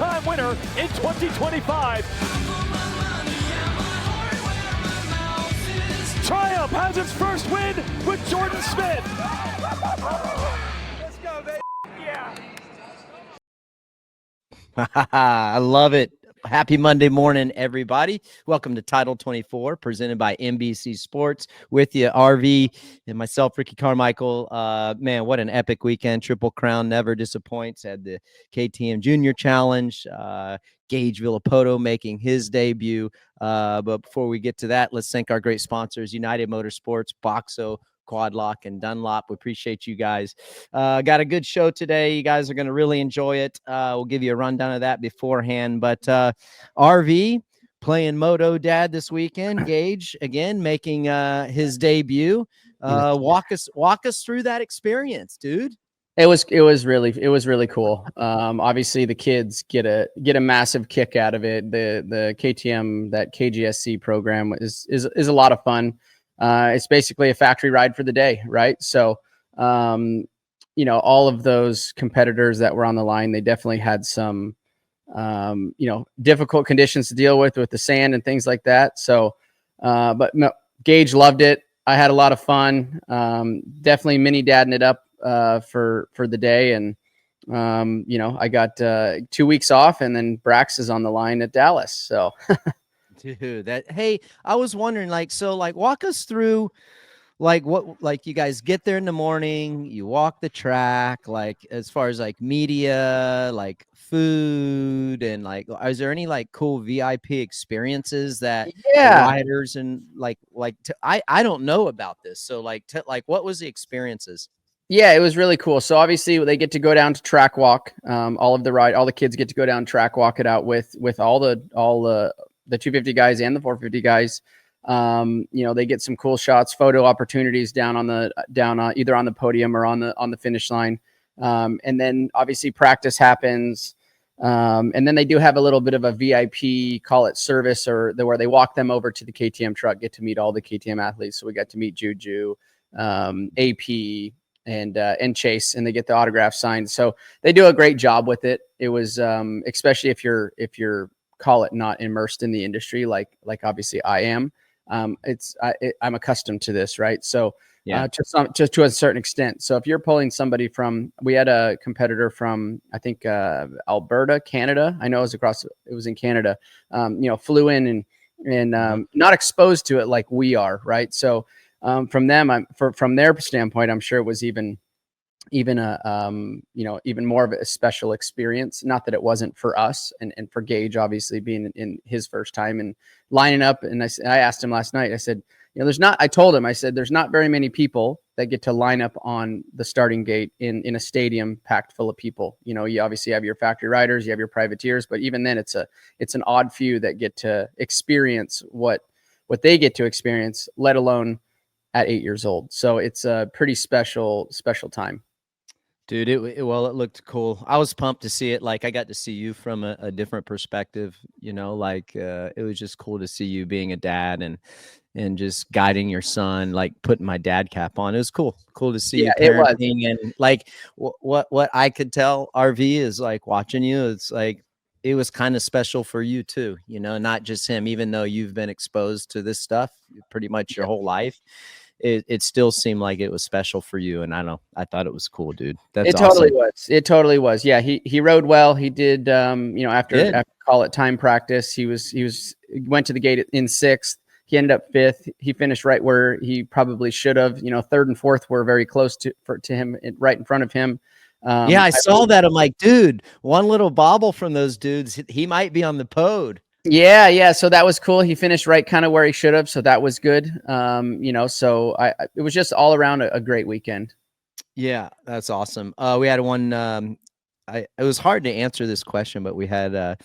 two-time winner in 2025. Triumph has its first win with Jordon Smith. Let's go, baby. Yeah. I love it. Happy Monday morning, everybody. Welcome to Title 24, presented by NBC Sports. With you, RV, and myself, Ricky Carmichael. Man, what an epic weekend. Triple Crown never disappoints. Had the KTM Junior Challenge. Gage Villopoto making his debut. But before we get to that, let's thank our great sponsors, United Motorsports, Boxo, Quadlock, and Dunlop. We appreciate you guys. Got a good show today. You guys are going to really enjoy it. We'll give you a rundown of that beforehand. But RV playing Moto-Dad this weekend. Gage again making his debut. Walk us through that experience, dude. It was really cool. Obviously the kids get a massive kick out of it. The KTM, that KGSC program is a lot of fun. It's basically a factory ride for the day, right? So, all of those competitors that were on the line, they definitely had some, difficult conditions to deal with the sand and things like that. So, but no, Gage loved it. I had a lot of fun. Definitely mini dadding it up for the day. And, I got 2 weeks off, and then Brax is on the line at Dallas. So dude, hey, I was wondering, walk us through what you guys get there in the morning, you walk the track, as far as media, food, and is there any cool VIP experiences that riders and I don't know about this. So what was the experiences? Yeah, it was really cool. So obviously they get to go down to track walk. All the kids get to go down track walk it out with all the 250 guys and the 450 guys. They get some cool shots, photo opportunities down either on the podium or on the finish line. And then obviously practice happens. And then they do have a little bit of a VIP, call it service, where they walk them over to the KTM truck, get to meet all the KTM athletes. So we got to meet Juju, AP, and Chase, and they get the autograph signed. So they do a great job with it. It was, especially if you're call it not immersed in the industry, like obviously I am. I'm accustomed to this, right? So yeah, to a certain extent. So if you're pulling somebody we had a competitor from, I think, Alberta, Canada. I know it was in Canada, flew in and not exposed to it like we are, right? So from their standpoint, I'm sure it was even more of a special experience. Not that it wasn't for us and for Gage, obviously being in his first time and lining up. And I asked him last night, I said, I told him, I said, there's not very many people that get to line up on the starting gate in a stadium packed full of people. You obviously have your factory riders, you have your privateers, but even then it's an odd few that get to experience what they get to experience, let alone at 8 years old. So it's a pretty special time. Dude, it looked cool. I was pumped to see it. I got to see you from a different perspective, it was just cool to see you being a dad and just guiding your son, putting my dad cap on. It was cool to see you parenting. And what I could tell, RV, is watching you, it's it was kind of special for you too, not just him, even though you've been exposed to this stuff pretty much your whole life. It still seemed like it was special for you. And I thought it was cool, dude. It totally was. Yeah. He rode well. He did, after call it time practice, he went to the gate in 6th. He ended up 5th. He finished right where he probably should have. 3rd and 4th were very close to him, right in front of him. I saw that. I'm like, dude, one little bobble from those dudes, he might be on the podium. Yeah. So that was cool. He finished right kind of where he should have. So that was good. So it was just all around a great weekend. Yeah, that's awesome. We had one, it was hard to answer this question, but we had a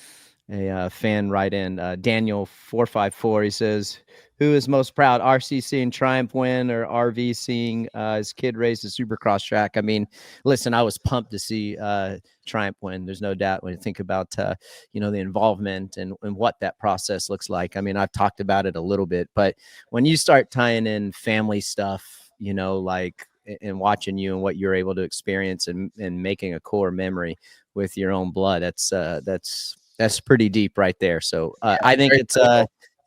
fan write in, Daniel 454. He says, who is most proud, RC seeing Triumph win or RV seeing his kid race the Supercross track? I mean, listen, I was pumped to see Triumph win. There's no doubt when you think about, the involvement and what that process looks like. I mean, I've talked about it a little bit, but when you start tying in family stuff, in watching you and what you're able to experience and making a core memory with your own blood. That's pretty deep right there. So I think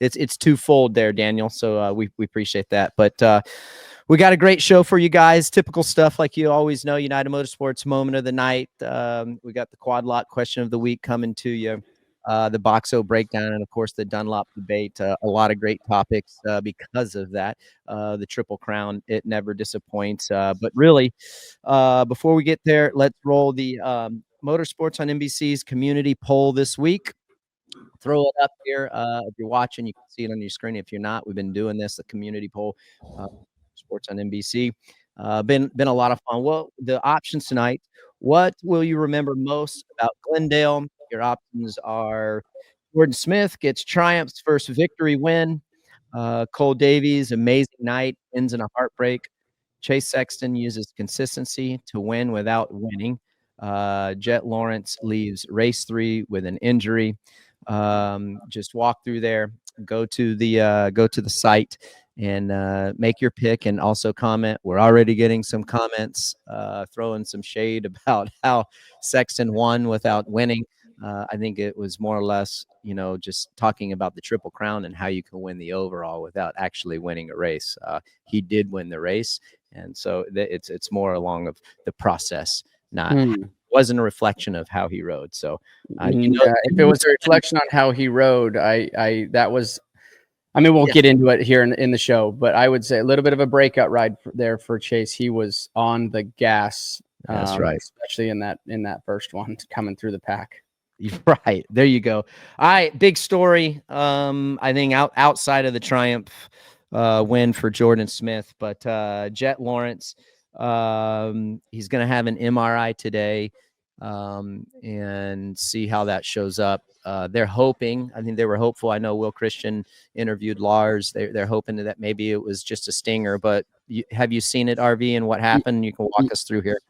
it's twofold there, Daniel. So we appreciate that. But we got a great show for you guys. Typical stuff like you always know. United Motorsports moment of the night. We got the quad lot question of the week coming to you. The Boxo breakdown, and of course the Dunlop debate. A lot of great topics because of that. The Triple Crown, it never disappoints. But really, before we get there, let's roll the Motorsports on NBC's community poll this week. Throw it up here. If you're watching, you can see it on your screen. If you're not, we've been doing this, the community poll, Sports on NBC. Been a lot of fun. Well, the options tonight. What will you remember most about Glendale? Your options are Jordon Smith gets Triumph's first victory win. Cole Davies, amazing night, ends in a heartbreak. Chase Sexton uses consistency to win without winning. Jett Lawrence leaves race 3 with an injury. Just walk through there, go to the site and make your pick, and also comment. We're already getting some comments throwing some shade about how Sexton won without winning. I think it was more or less, just talking about the Triple Crown and how you can win the overall without actually winning a race. He did win the race, and so it's more along of the process, not wasn't a reflection of how he rode. So if it was a reflection on how he rode, we'll get into it here in the show, but I would say a little bit of a breakout ride there for Chase. He was on the gas. That's right. Especially in that first one coming through the pack. Right. There you go. All right. Big story. I think outside of the Triumph win for Jordon Smith, but Jett Lawrence, he's going to have an MRI today and see how that shows up. They're hoping, I think they were hopeful. I know Will Christian interviewed Lars. They're hoping that maybe it was just a stinger, but have you seen it, RV, and what happened? You can walk us through here.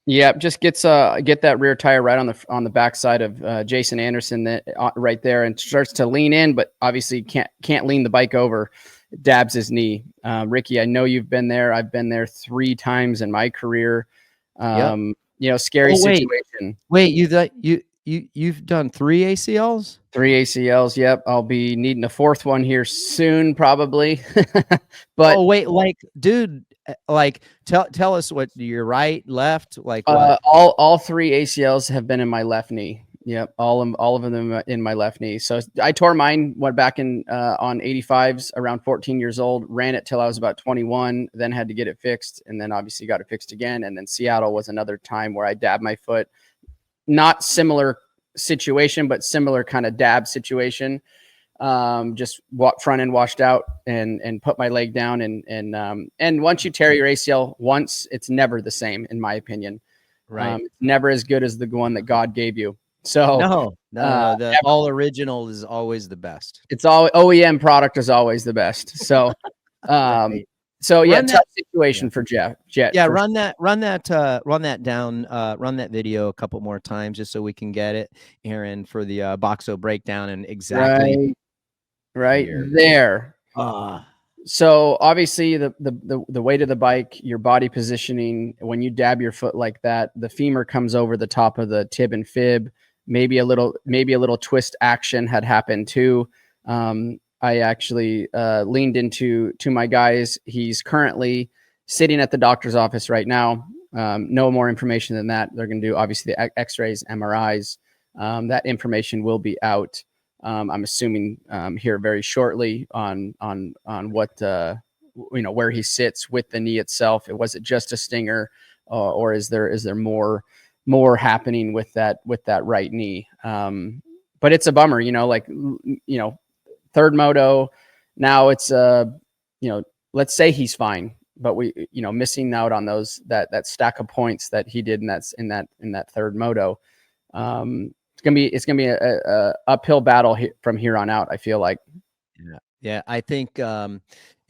Yeah, just get that rear tire right on the backside of Jason Anderson right there, and starts to lean in, but obviously can't lean the bike over. Dabs his knee. Ricky, I know you've been there. I've been there 3 times in my career. Scary situation. Wait, you've done 3 ACLs? 3 ACLs. Yep. I'll be needing a 4th one here soon, probably. But dude, tell us what your right, left, what? All 3 ACLs have been in my left knee. Yep, all of them in my left knee. So I tore mine, went back in on 85s around 14 years old, ran it till I was about 21, then had to get it fixed, and then obviously got it fixed again. And then Seattle was another time where I dabbed my foot. Not similar situation, but similar kind of dab situation. Just front end washed out and put my leg down. And once you tear your ACL once, it's never the same, in my opinion. Right. It's never as good as the one that God gave you. So no. The all original is always the best. It's all OEM product is always the best. So, right. So yeah, tough situation for Jett. Yeah, run that video a couple more times just so we can get it, Aaron, for the Boxo breakdown and exactly right there. So obviously the weight of the bike, your body positioning, when you dab your foot like that, the femur comes over the top of the tib and fib. Maybe a little twist action had happened too. I actually leaned into my guys. He's currently sitting at the doctor's office right now. No more information than that. They're going to do obviously the X-rays, MRIs. That information will be out. I'm assuming here very shortly on what where he sits with the knee itself. Was it just a stinger, or is there more happening with that right knee? But it's a bummer, third moto. Now it's let's say he's fine, but we missing out on that stack of points that he did in that third moto. It's gonna be a uphill battle from here on out, I feel like. Yeah, I think and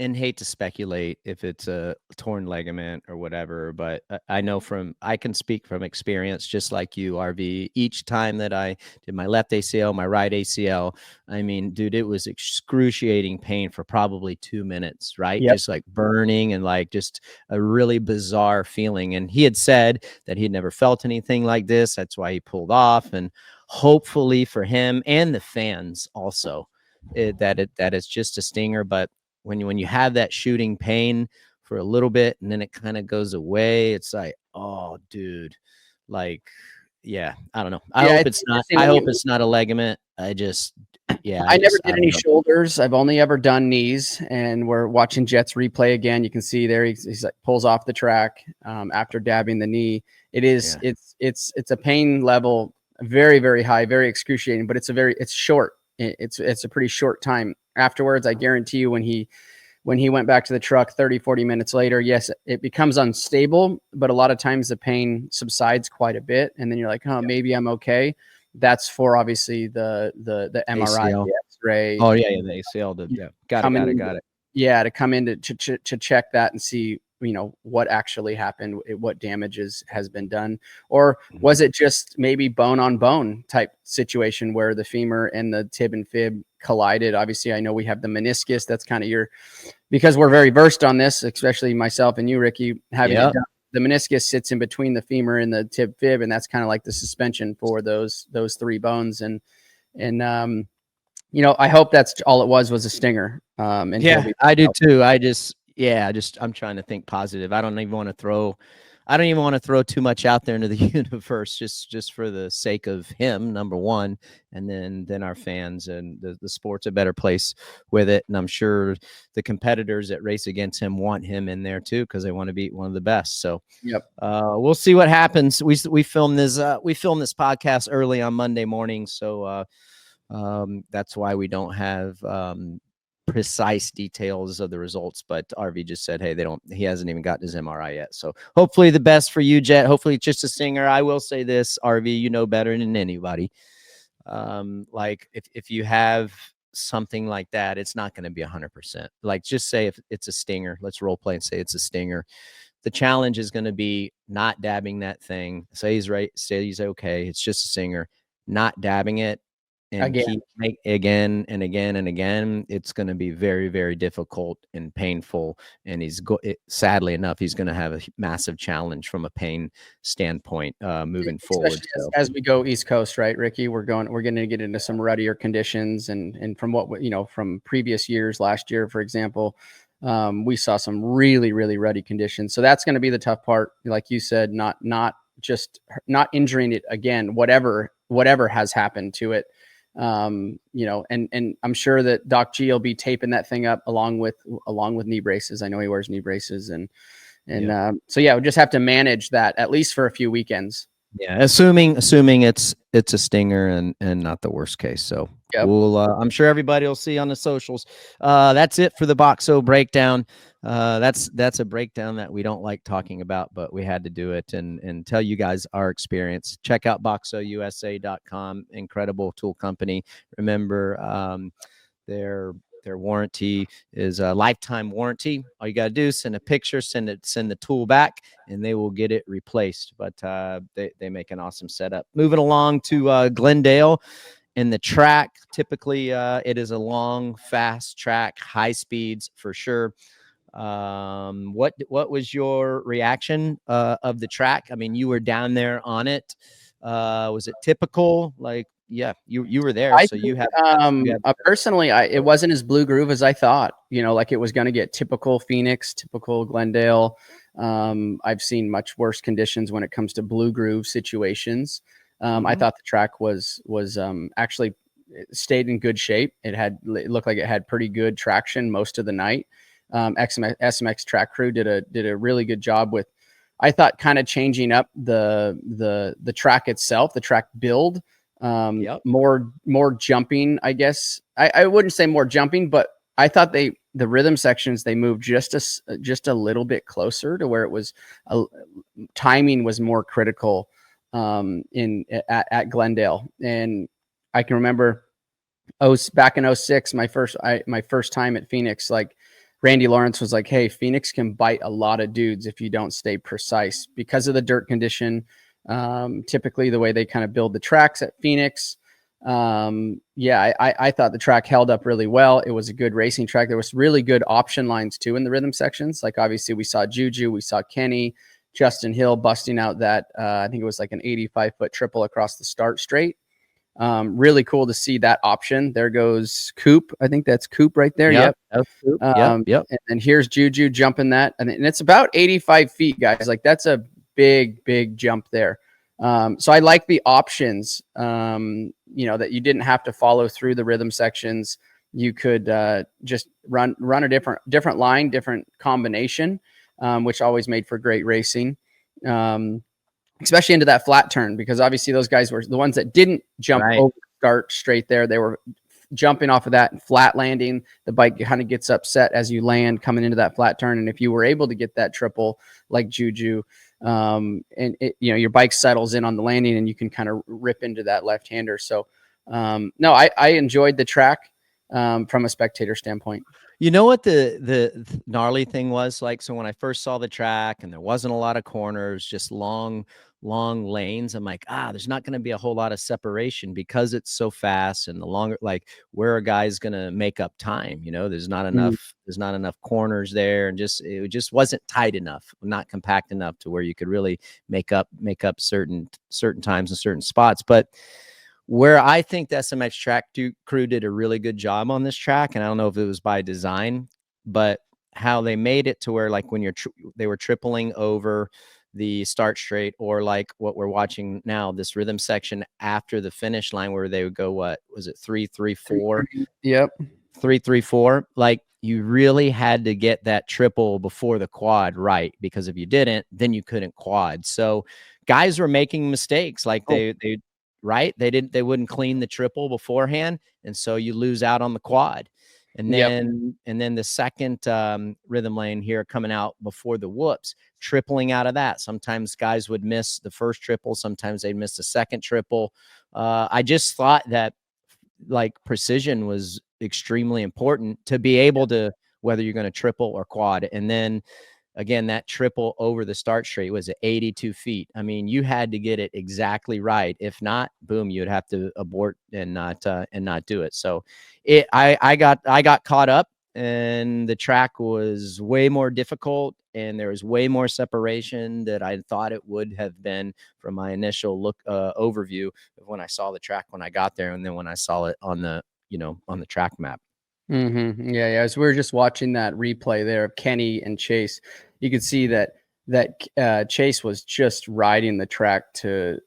and hate to speculate if it's a torn ligament or whatever, but I know I can speak from experience, just like you, RV. Each time that I did my left ACL, my right ACL, I mean, dude, it was excruciating pain for probably 2 minutes, right? Yep. Just like burning and like just a really bizarre feeling. And he had said that he'd never felt anything like this. That's why he pulled off. And hopefully for him and the fans also, that it's just a stinger. But when you have that shooting pain for a little bit and then it kind of goes away, it's like, oh, dude, like, yeah, I don't know. I hope it's not a ligament. I never did any shoulders. I've only ever done knees, and we're watching Jett's replay again. You can see there he's like pulls off the track after dabbing the knee. It's a pain level very, very high, very excruciating, but it's short. It's a pretty short time afterwards. I guarantee you when he went back to the truck 30, 40 minutes later, yes, it becomes unstable, but a lot of times the pain subsides quite a bit. And then you're like, oh, maybe I'm okay. That's for obviously the MRI, ACL. the X-ray. Oh yeah, the ACL. Got it. Yeah, to come in to check that and see, what actually happened, what damages has been done, or was it just maybe bone on bone type situation where the femur and the tib and fib collided? Obviously, I know we have the meniscus. That's kind of because we're very versed on this, especially myself and you, Ricky, having it done. The meniscus sits in between the femur and the tib fib, and that's kind of like the suspension for those three bones. And I hope that's all it was a stinger. I do too. I'm trying to think positive. I don't even want to throw too much out there into the universe, just for the sake of him, number one, and then our fans and the sport's a better place with it. And I'm sure the competitors that race against him want him in there too, because they want to be one of the best. So we'll see what happens. We filmed this podcast early on Monday morning, so that's why we don't have precise details of the results, but RV just said, hey, he hasn't even gotten his MRI yet. So hopefully the best for you, Jett. Hopefully it's just a stinger. I will say this, RV, you know better than anybody. Like if you have something like that, it's not going to be 100%. Like just say if it's a stinger, let's role play and say it's a stinger. The challenge is going to be not dabbing that thing. Say he's right. Say he's okay. It's just a stinger, not dabbing it. And again and again and again, it's going to be very, very difficult and painful. And sadly enough, he's going to have a massive challenge from a pain standpoint moving forward. As we go East Coast, right, Ricky? We're going to get into some ruddier conditions, and from what from previous years, last year, for example, we saw some really, really ruddy conditions. So that's going to be the tough part, like you said, not injuring it again, whatever has happened to it. And I'm sure that Doc G will be taping that thing up along with knee braces. I know he wears knee braces so we'll just have to manage that at least for a few weekends. Yeah. Assuming it's a stinger and not the worst case. So we'll, I'm sure everybody will see on the socials. That's it for the Boxo breakdown. That's a breakdown that we don't like talking about, but we had to do it and tell you guys our experience. Check out boxousa.com. Incredible tool company. Remember, their warranty is a lifetime warranty. All you got to do is send a picture, send the tool back, and they will get it replaced. But they make an awesome setup. Moving along to Glendale. In the track, typically it is a long, fast track, high speeds for sure. What was your reaction of the track? I mean, you were down there on it. Was it typical? Like, yeah, you were there, so you have. Personally, it wasn't as blue groove as I thought. Like it was going to get typical Phoenix, typical Glendale. I've seen much worse conditions when it comes to blue groove situations. I thought the track was actually stayed in good shape. It looked like it had pretty good traction most of the night. SMX track crew did a really good job with, I thought, kind of changing up the track itself, the track build, more jumping, I guess. I wouldn't say more jumping, but I thought the rhythm sections, they moved just a little bit closer to where it was timing was more critical at Glendale. And I can remember back in 06, my first time at Phoenix, like Randy Lawrence was like, hey, Phoenix can bite a lot of dudes if you don't stay precise because of the dirt condition. Typically the way they kind of build the tracks at Phoenix. I thought the track held up really well. It was a good racing track. There was really good option lines too in the rhythm sections. Like obviously we saw Juju, we saw Kenny, Justin Hill busting out that, I think it was like an 85-foot triple across the start straight. Really cool to see that option. There goes Coop. I think that's Coop right there. Yep. Yep. And here's Juju jumping that. And it's about 85 feet, guys. Like that's a big jump there. So I like the options, that you didn't have to follow through the rhythm sections. You could just run a different line, different combination, which always made for great racing. Especially into that flat turn, because obviously those guys were the ones that didn't jump over the start straight there. They were jumping off of that and flat landing. The bike kind of gets upset as you land coming into that flat turn. And if you were able to get that triple like Juju, your bike settles in on the landing and you can kind of rip into that left-hander. So I enjoyed the track from a spectator standpoint. You know what the gnarly thing was like? So when I first saw the track and there wasn't a lot of corners, just long lanes, I'm like, there's not going to be a whole lot of separation because it's so fast, and the longer, like, where a guy's going to make up time, there's not enough corners there, and it just wasn't tight enough, not compact enough to where you could really make up certain times and certain spots. But where I think the SMX track crew did a really good job on this track, and I don't know if it was by design, but how they made it to where, like, when they were tripling over the start straight, or like what we're watching now, this rhythm section after the finish line, where they would go, what was it, 3-3-4? Yep. 3-3-4. Like, you really had to get that triple before the quad right, because if you didn't, then you couldn't quad. So guys were making mistakes, like they wouldn't clean the triple beforehand, and so you lose out on the quad. And then the second rhythm lane here coming out before the whoops, tripling out of that. Sometimes guys would miss the first triple, sometimes they'd miss the second triple. I just thought that, like, precision was extremely important to be able to, whether you're going to triple or quad. And then again, that triple over the start straight was at 82 feet. I mean, you had to get it exactly right. If not, boom, you'd have to abort and not do it. So I got caught up, and the track was way more difficult, and there was way more separation that I thought it would have been from my initial overview of when I saw the track when I got there, and then when I saw it on the track map. Mm-hmm. Yeah. As we were just watching that replay there of Kenny and Chase, you could see that Chase was just riding the track to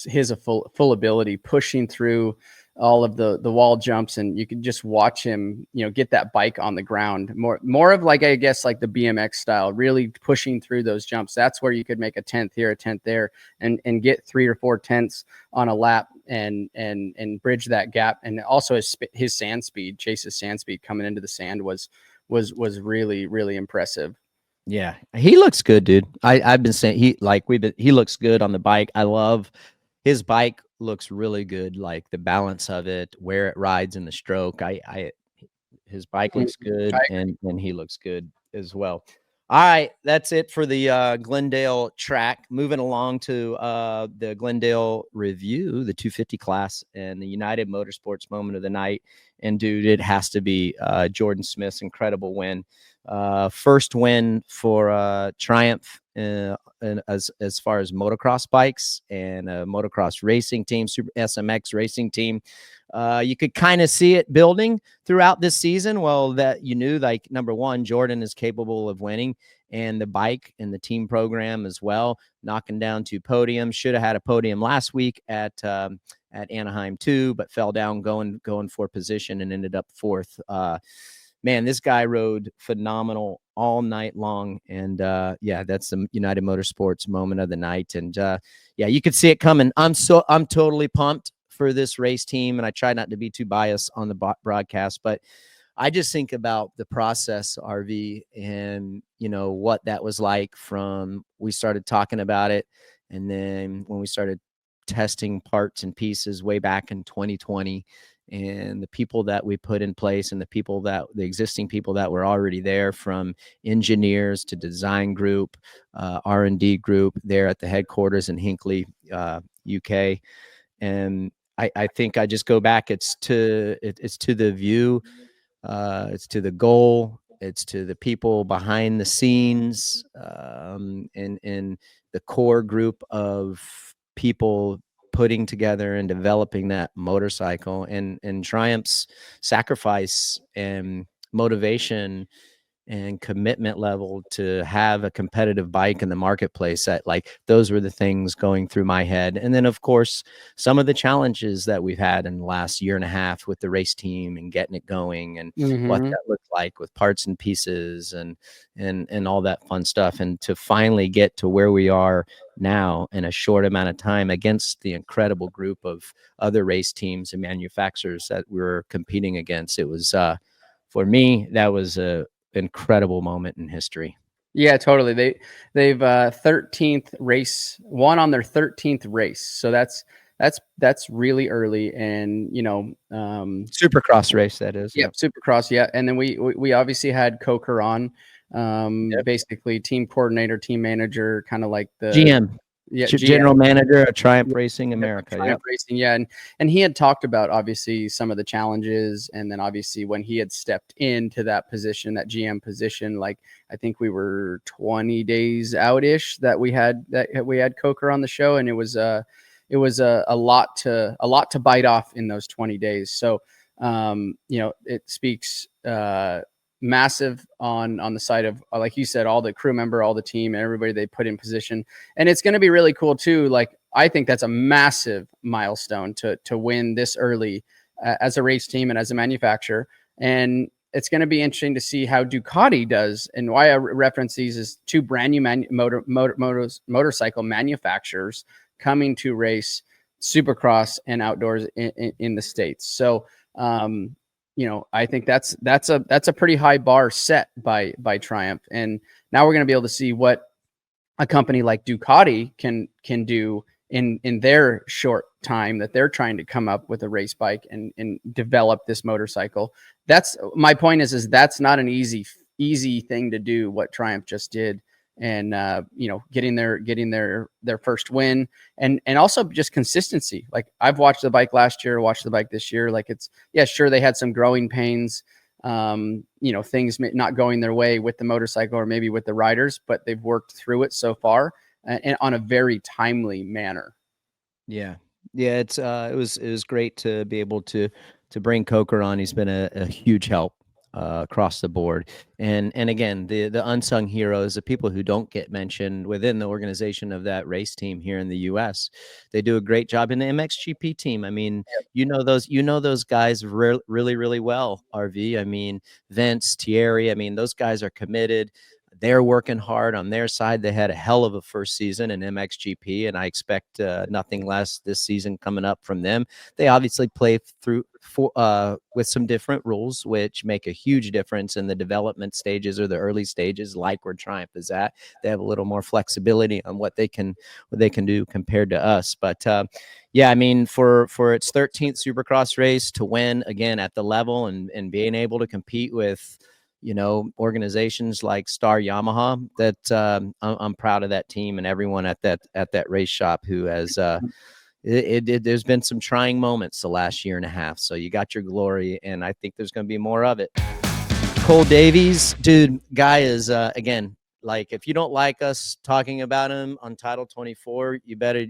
his full ability, pushing through all of the wall jumps, and you could just watch him, get that bike on the ground more of, like, I guess, like the BMX style, really pushing through those jumps. That's where you could make a 10th here, a 10th there, and get 3 or 4 tenths on a lap and bridge that gap. And also his sand speed, Chase's sand speed coming into the sand was really, really impressive. Yeah, he looks good, dude. I've been saying he looks good on the bike. I love his bike, looks really good. Like the balance of it, where it rides in the stroke. His bike looks good, and he looks good as well. All right, that's it for the Glendale track. Moving along to the Glendale review, the 250 class, and the United Motorsports moment of the night. And dude, it has to be Jordon Smith's incredible win. First win for Triumph as far as motocross bikes and a motocross racing team, Super SMX racing team. You could kind of see it building throughout this season. Well, that you knew, like, number one, Jordon is capable of winning, and the bike and the team program as well, knocking down 2 podiums. Should have had a podium last week at Anaheim too, but fell down going for position and ended up 4th. Man, this guy rode phenomenal all night long. And that's the United Motorsports moment of the night. And you could see it coming. I'm totally pumped for this race team. And I try not to be too biased on the broadcast, but I just think about the process, RV, and what that was like from we started talking about it. And then when we started testing parts and pieces way back in 2020, and the people that we put in place and the existing people that were already there, from engineers to design group, R&D group there at the headquarters in Hinckley, UK. And I think I just go back. It's to the view, it's to the goal, it's to the people behind the scenes, and the core group of people putting together and developing that motorcycle, and Triumph's sacrifice and motivation and commitment level to have a competitive bike in the marketplace. That, like, those were the things going through my head. And then, of course, some of the challenges that we've had in the last year and a half with the race team and getting it going, and what that looked like with parts and pieces and all that fun stuff. And to finally get to where we are now in a short amount of time against the incredible group of other race teams and manufacturers that we were competing against, it was, for me, that was a incredible moment in history. Yeah, totally. They've 13th race, won on their 13th race. So that's really early. And, Supercross race, that is. Yep. Supercross. Yeah. And then we obviously had Coker on, basically team coordinator, team manager, kind of like the GM. Yeah, general manager of Triumph Racing America. Triumph Racing, yeah, and he had talked about obviously some of the challenges, and then obviously when he had stepped into that position, that GM position, like I think we were 20 days out-ish that we had Coker on the show, and it was a lot to bite off in those 20 days. So it speaks massive on the side of, like you said, all the crew member, all the team, and everybody they put in position. And it's going to be really cool too. Like, I think that's a massive milestone to win this early as a race team and as a manufacturer. And it's going to be interesting to see how Ducati does. And why I reference these is two brand new motorcycle manufacturers coming to race Supercross and outdoors in the States. So, I think that's a pretty high bar set by Triumph. And now we're going to be able to see what a company like Ducati can do in their short time that they're trying to come up with a race bike and develop this motorcycle. That's my point is that's not an easy thing to do, what Triumph just did. And getting their first win, and also just consistency. Like, I've watched the bike last year, watched the bike this year. Like, it's, yeah, sure, they had some growing pains, things not going their way with the motorcycle or maybe with the riders, but they've worked through it so far, and on a very timely manner. Yeah, it was great to be able to bring Coker on. He's been a huge help across the board. And again, the unsung heroes, the people who don't get mentioned within the organization of that race team here in the US, they do a great job. In the MXGP team, I mean, those guys really, really well, RV. I mean, Vince, Thierry, I mean, those guys are committed. They're working hard on their side. They had a hell of a first season in MXGP, and I expect nothing less this season coming up from them. They obviously play through with some different rules, which make a huge difference in the development stages or the early stages, like where Triumph is at. They have a little more flexibility on what they can do compared to us. But yeah, I mean, for its 13th Supercross race to win again at the level and being able to compete with organizations like Star Yamaha, that I'm proud of that team and everyone at that race shop who has there's been some trying moments the last year and a half. So you got your glory, and I think there's going to be more of it. Cole Davies, dude, guy is again, like, if you don't like us talking about him on Title 24, you better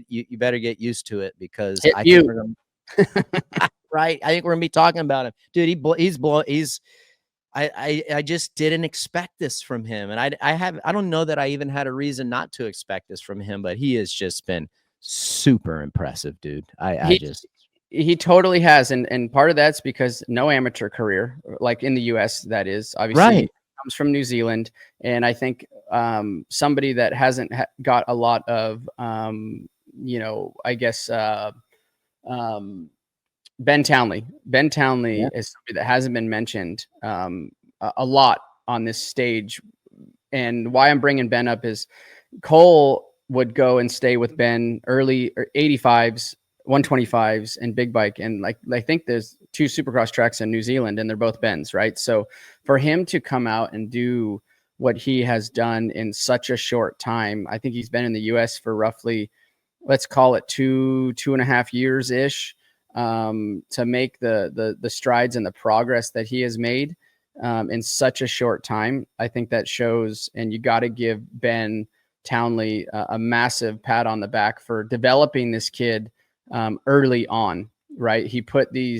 get used to it, because I think we're right. I think we're gonna be talking about him, dude. I just didn't expect this from him. And I don't know that I even had a reason not to expect this from him, but he has just been super impressive, dude. He totally has. And part of that's because no amateur career, like in the US, that is obviously right. Comes from New Zealand. And I think somebody that hasn't got a lot of, Ben Townley. Ben Townley is somebody that hasn't been mentioned a lot on this stage. And why I'm bringing Ben up is Cole would go and stay with Ben early 85s 125s and big bike. And like, I think there's 2 Supercross tracks in New Zealand and they're both bends, right? So for him to come out and do what he has done in such a short time, I think he's been in the US for roughly, let's call it 2.5 years ish, to make the strides and the progress that he has made in such a short time. I think that shows, and you got to give Ben Townley a massive pat on the back for developing this kid early on, right? He put the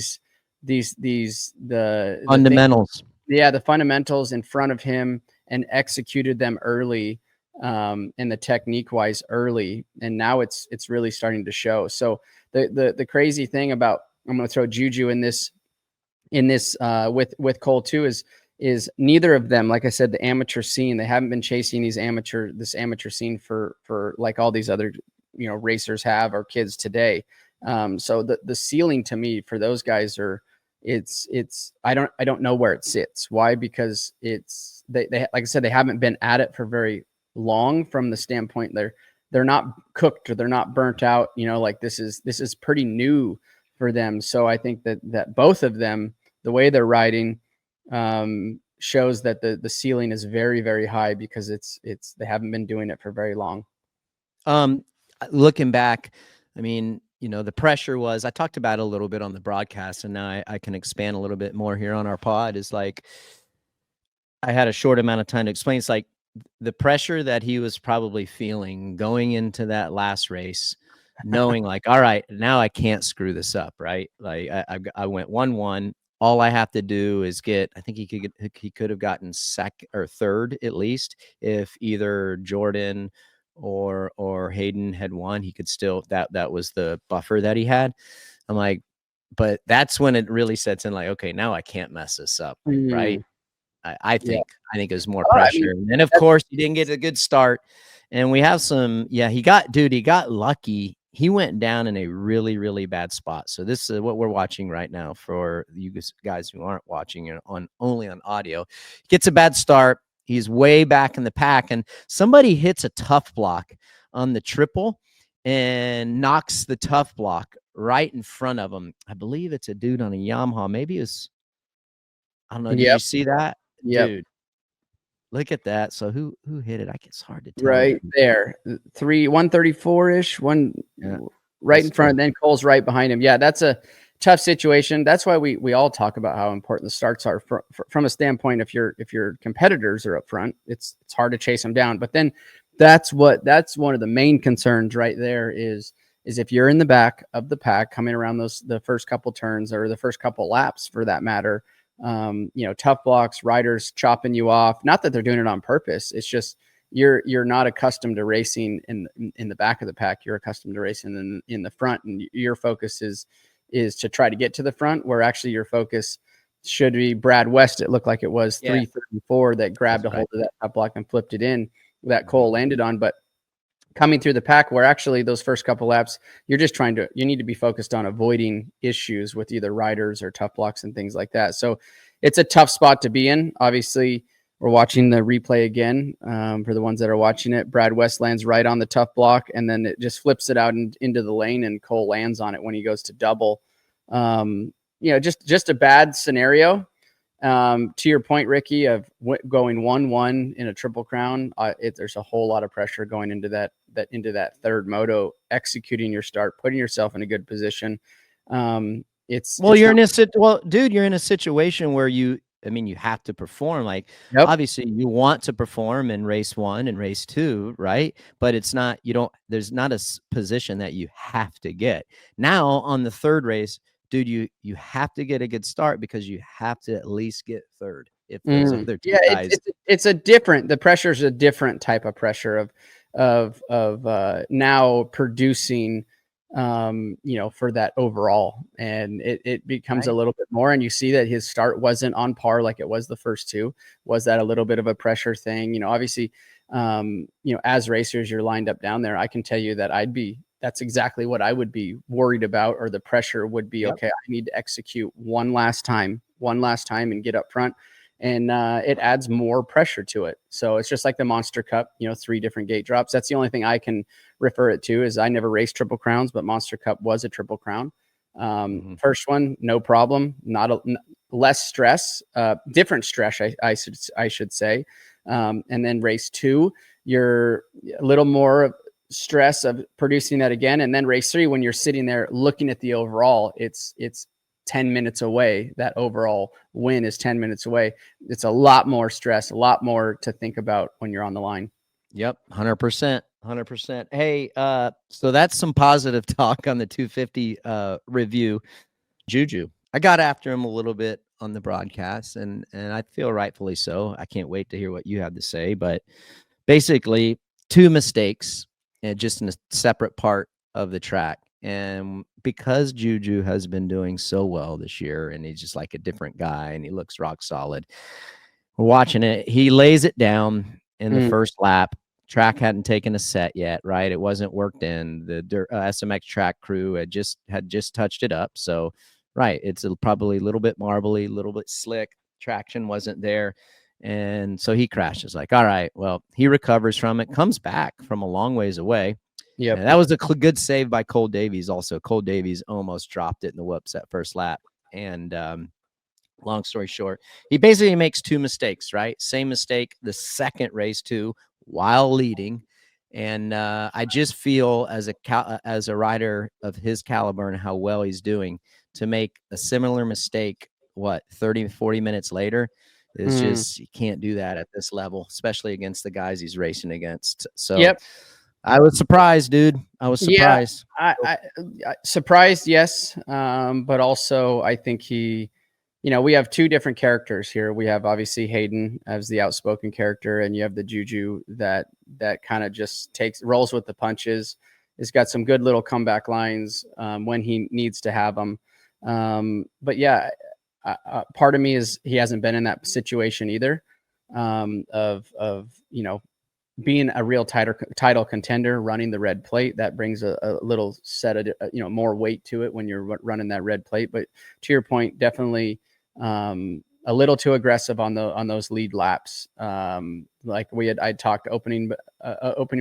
fundamentals. The fundamentals in front of him and executed them early, and the technique wise early. And now it's really starting to show. So the crazy thing about, I'm going to throw Juju in this with Cole too, is neither of them, like I said, the amateur scene, they haven't been chasing this amateur scene for like all these other, racers have, or kids today. So the ceiling to me for those guys I don't know where it sits. Why? Because they like I said, they haven't been at it for very long from the standpoint they're not cooked or they're not burnt out, like this is pretty new for them. So I think that both of them, the way they're riding, shows that the ceiling is very, very high, because they haven't been doing it for very long. Looking back, I mean, the pressure was, I talked about it a little bit on the broadcast, and now I can expand a little bit more here on our pod, is like, I had a short amount of time to explain. It's like the pressure that he was probably feeling going into that last race, knowing like, all right, now I can't screw this up, right? Like I went 1-1. All I have to do is I think he could have gotten second or third at least, if either Jordon or Haiden had won. He could still, that was the buffer that he had. I'm like, but that's when it really sets in, like, okay, now I can't mess this up, right? I think it was more pressure. And then of course he didn't get a good start, and we have some, he got lucky. He went down in a really, really bad spot. So this is what we're watching right now for you guys who aren't watching it only on audio. Gets a bad start. He's way back in the pack, and somebody hits a tough block on the triple and knocks the tough block right in front of him. I believe it's a dude on a Yamaha. Maybe it's, I don't know. Did you see that? Yep. Dude, look at that. So who hit it? It's hard to tell. Right there, 134-ish, right in front, and then Cole's right behind him. Yeah, that's a tough situation. That's why we all talk about how important the starts are from a standpoint. If your competitors are up front, it's hard to chase them down. But then that's one of the main concerns right there is if you're in the back of the pack coming around the first couple turns, or the first couple laps for that matter. Tough blocks, riders chopping you off. Not that they're doing it on purpose. It's just you're not accustomed to racing in the back of the pack. You're accustomed to racing in the front, and your focus is to try to get to the front, where actually your focus should be Brad West. It looked like it was 334 that grabbed a hold of that top block and flipped it in, that Cole landed on. But coming through the pack, where actually those first couple laps, you need to be focused on avoiding issues with either riders or tough blocks and things like that. So it's a tough spot to be in. Obviously, we're watching the replay again. For the ones that are watching it, Brad West lands right on the tough block, and then it just flips it out into the lane, and Cole lands on it when he goes to double. Just a bad scenario. To your point, Ricky, of going 1-1 in a Triple Crown, there's a whole lot of pressure going into that third moto, executing your start, putting yourself in a good position. You're in a situation where you have to perform. Like, obviously you want to perform in race 1 and race 2, right? But it's not, there's not a position that you have to get. Now on the third race, dude, you have to get a good start, because you have to at least get third. If those other two guys, the pressure is a different type of pressure of now producing, for that overall, and it becomes a little bit more. And you see that his start wasn't on par like it was the first two. Was that a little bit of a pressure thing? Obviously, as racers, you're lined up down there. I can tell you that that's exactly what I would be worried about, or the pressure would be, okay, I need to execute one last time and get up front. and it adds more pressure to it. So it's just like the Monster Cup, 3 different gate drops. That's the only thing I can refer it to. Is I never raced Triple Crowns, but Monster Cup was a Triple Crown. First one, no problem, less stress, different stress, I should say. And then race 2, you're a little more stress of producing that again. And then race 3, when you're sitting there looking at the overall, it's 10 minutes away. That overall win is 10 minutes away. It's a lot more stress, a lot more to think about when you're on the line. Yep. 100%. 100%. Hey, so that's some positive talk on the 250 review. Juju, I got after him a little bit on the broadcast, and I feel rightfully so. I can't wait to hear what you have to say. But basically, 2 mistakes, and just in a separate part of the track. And because Juju has been doing so well this year, and he's just like a different guy, and he looks rock solid, we're watching it. He lays it down in the first lap. Track hadn't taken a set yet, right? It wasn't worked in. The SMX track crew had just touched it up. So, right, it's probably a little bit marbly, a little bit slick. Traction wasn't there. And so he crashes. Like, all right, well, he recovers from it, comes back from a long ways away. Yeah, that was a good save by Cole Davies also. Cole Davies almost dropped it in the whoops that first lap. And long story short, he basically makes 2 mistakes, right? Same mistake the second race too, while leading. And I just feel as a rider of his caliber and how well he's doing, to make a similar mistake, 30, 40 minutes later, is just, you can't do that at this level, especially against the guys he's racing against. So yep. I was surprised, dude. I was surprised. Yeah, I surprised, yes. But also I think we have 2 different characters here. We have obviously Haiden as the outspoken character, and you have the Juju that kind of just rolls with the punches. He's got some good little comeback lines when he needs to have them. But yeah, part of me is he hasn't been in that situation either, of being a real title contender, running the red plate. That brings a little set of more weight to it when you're running that red plate. But to your point, definitely a little too aggressive on those lead laps. Like I talked opening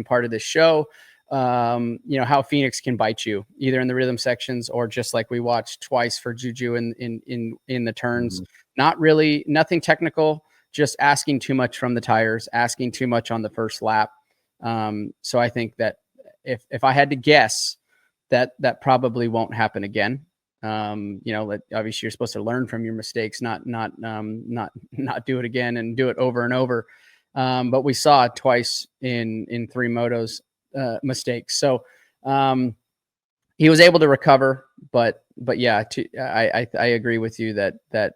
part of this show, how Phoenix can bite you either in the rhythm sections or just like we watched twice for Juju in the turns. Not really, nothing technical, just asking too much from the tires, asking too much on the first lap. So I think that if I had to guess, that probably won't happen again. Obviously you're supposed to learn from your mistakes, not do it again and do it over and over. But we saw it twice in 3 motos, mistakes. So, he was able to recover, but yeah, I agree with you that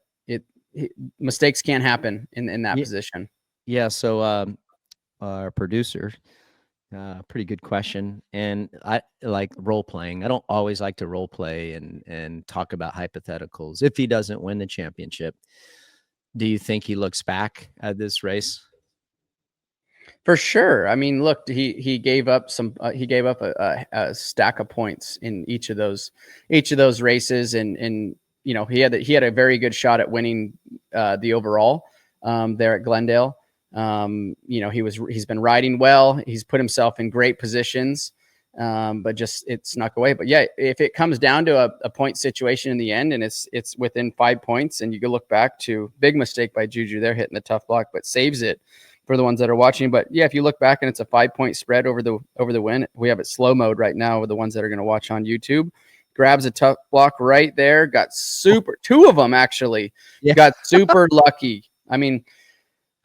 mistakes can't happen in that position. Yeah. So, our producer, pretty good question. And I like role playing. I don't always like to role play and talk about hypotheticals. If he doesn't win the championship, do you think he looks back at this race? For sure. I mean, look, he gave up a stack of points in each of those races. And he had a very good shot at winning the overall there at Glendale. He's been riding well. He's put himself in great positions, but just it snuck away. But yeah, if it comes down to a point situation in the end, and it's within 5 points, and you can look back to big mistake by Juju there hitting the tough block, but saves it for the ones that are watching. But yeah, if you look back and it's a 5-point spread over the win, we have it slow mode right now with the ones that are going to watch on YouTube. Grabs a tough block right there. Got 2 of them actually. Yeah. Got super lucky. I mean,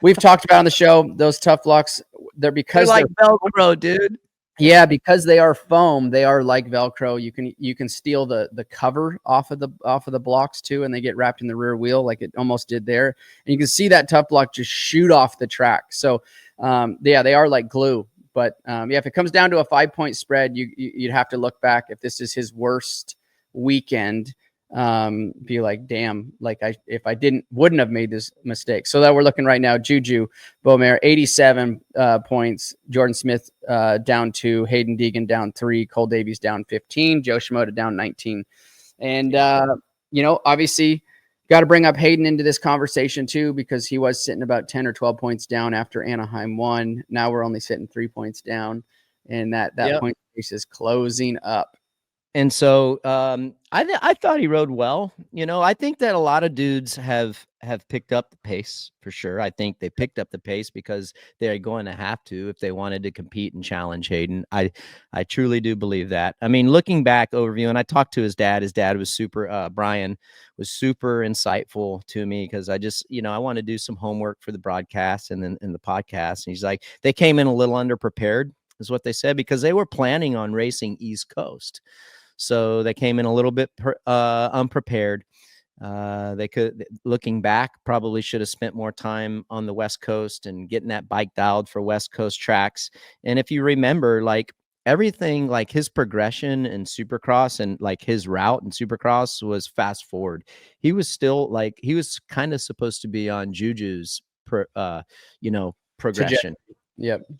we've talked about on the show, those tough blocks, they're like Velcro, dude. Yeah, because they are foam, they are like Velcro. You can steal the cover off of the blocks too, and they get wrapped in the rear wheel like it almost did there. And you can see that tough block just shoot off the track. So yeah, they are like glue. But yeah, if it comes down to a 5-point spread, you'd have to look back. If this is his worst weekend, be like, damn, like if I wouldn't have made this mistake. So that we're looking right now, Juju Beaumer, 87 points, Jordon Smith down 2, Haiden Deegan down 3, Cole Davies down 15, Joe Shimoda down 19. And, obviously got to bring up Haiden into this conversation too, because he was sitting about 10 or 12 points down after Anaheim won. Now we're only sitting 3 points down, and that point race is closing up. And so I thought he rode well. You know, I think that a lot of dudes have picked up the pace for sure. I think they picked up the pace because they're going to have to if they wanted to compete and challenge Haiden. I truly do believe that. I mean, looking back overview, and I talked to his dad. His dad was super, Brian was super insightful to me because I just, you know, I want to do some homework for the broadcast and then in the podcast. And he's like, they came in a little underprepared, is what they said, because they were planning on racing East Coast. So they came in a little bit unprepared. They could, looking back, probably should have spent more time on the West Coast and getting that bike dialed for West Coast tracks. And if you remember, like everything, like his progression in Supercross and like his route in Supercross was fast forward. He was still like, he was kind of supposed to be on Juju's, progression.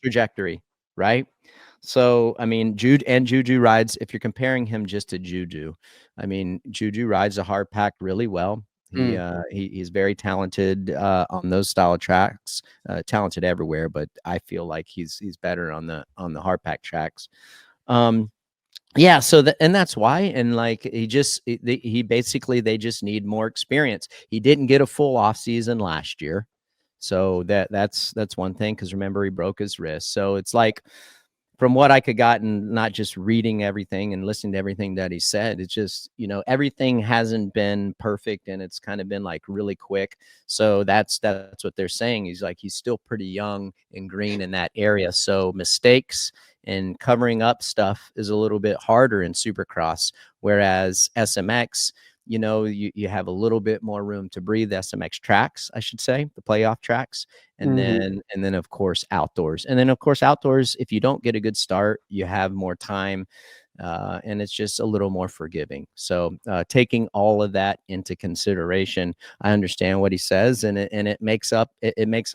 Trajectory, right? So, I mean, Juju rides, if you're comparing him just to Juju, I mean, Juju rides a hard pack really well. He's very talented on those style of tracks, talented everywhere, but I feel like he's better on the hard pack tracks. Yeah, so and that's why, and like he basically, they just need more experience. He didn't get a full off season last year, so that's one thing, because remember, he broke his wrist. So it's like, from what I could gotten, not just reading everything and listening to everything that he said, it's just, you know, everything hasn't been perfect and it's kind of been like really quick. So that's what they're saying. He's like, he's still pretty young and green in that area. So mistakes and covering up stuff is a little bit harder in Supercross, whereas SMX, you know, you have a little bit more room to breathe. SMX tracks, I should say, the playoff tracks, and then of course outdoors, if you don't get a good start, you have more time, and it's just a little more forgiving. So taking all of that into consideration, I understand what he says, and it makes a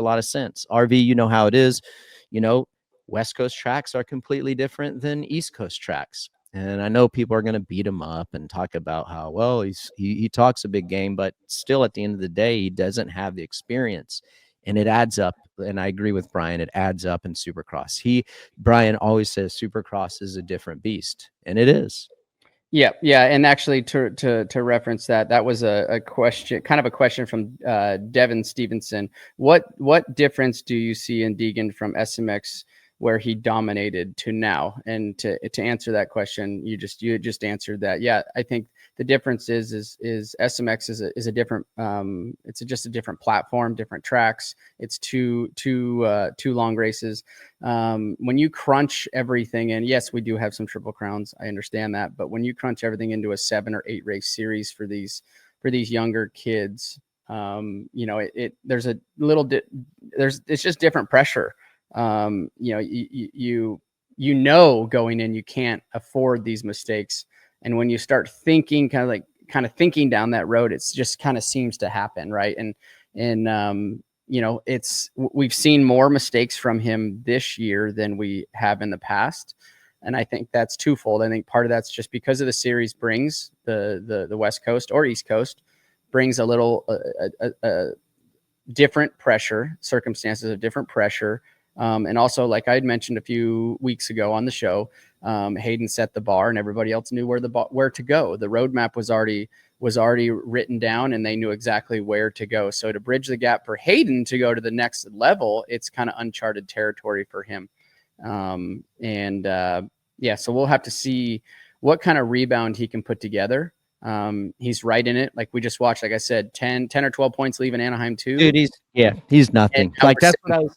lot of sense. RV, you know how it is, you know, West Coast tracks are completely different than East Coast tracks. And I know people are going to beat him up and talk about how, well, he talks a big game, but still at the end of the day, he doesn't have the experience, and it adds up. And I agree with Brian. It adds up in Supercross. Brian always says Supercross is a different beast, and it is. Yeah. And actually to reference that was a question, kind of a question from Devin Stevenson. What difference do you see in Deegan from SMX, where he dominated, to now? And to answer that question, you just answered that. Yeah, I think the difference is SMX is a different, it's just a different platform, different tracks. It's two long races. When you crunch everything in, yes, we do have some Triple Crowns, I understand that, but when you crunch everything into a 7 or 8 race series for these younger kids, you know, there's a little it's just different pressure. You know, going in, you can't afford these mistakes. And when you start thinking, kind of thinking down that road, it's just kind of seems to happen. Right. And you know, we've seen more mistakes from him this year than we have in the past. And I think that's twofold. I think part of that's just because of the series brings the West Coast or East Coast brings a little different pressure, circumstances of different pressure. And also, like I had mentioned a few weeks ago on the show, Haiden set the bar, and everybody else knew where to go. The roadmap was already written down, and they knew exactly where to go. So to bridge the gap for Haiden to go to the next level, it's kind of uncharted territory for him. Yeah, so we'll have to see what kind of rebound he can put together. He's right in it. Like we just watched, like I said, 10 or 12 points leaving Anaheim too. Dude, he's nothing. Like that's what I was.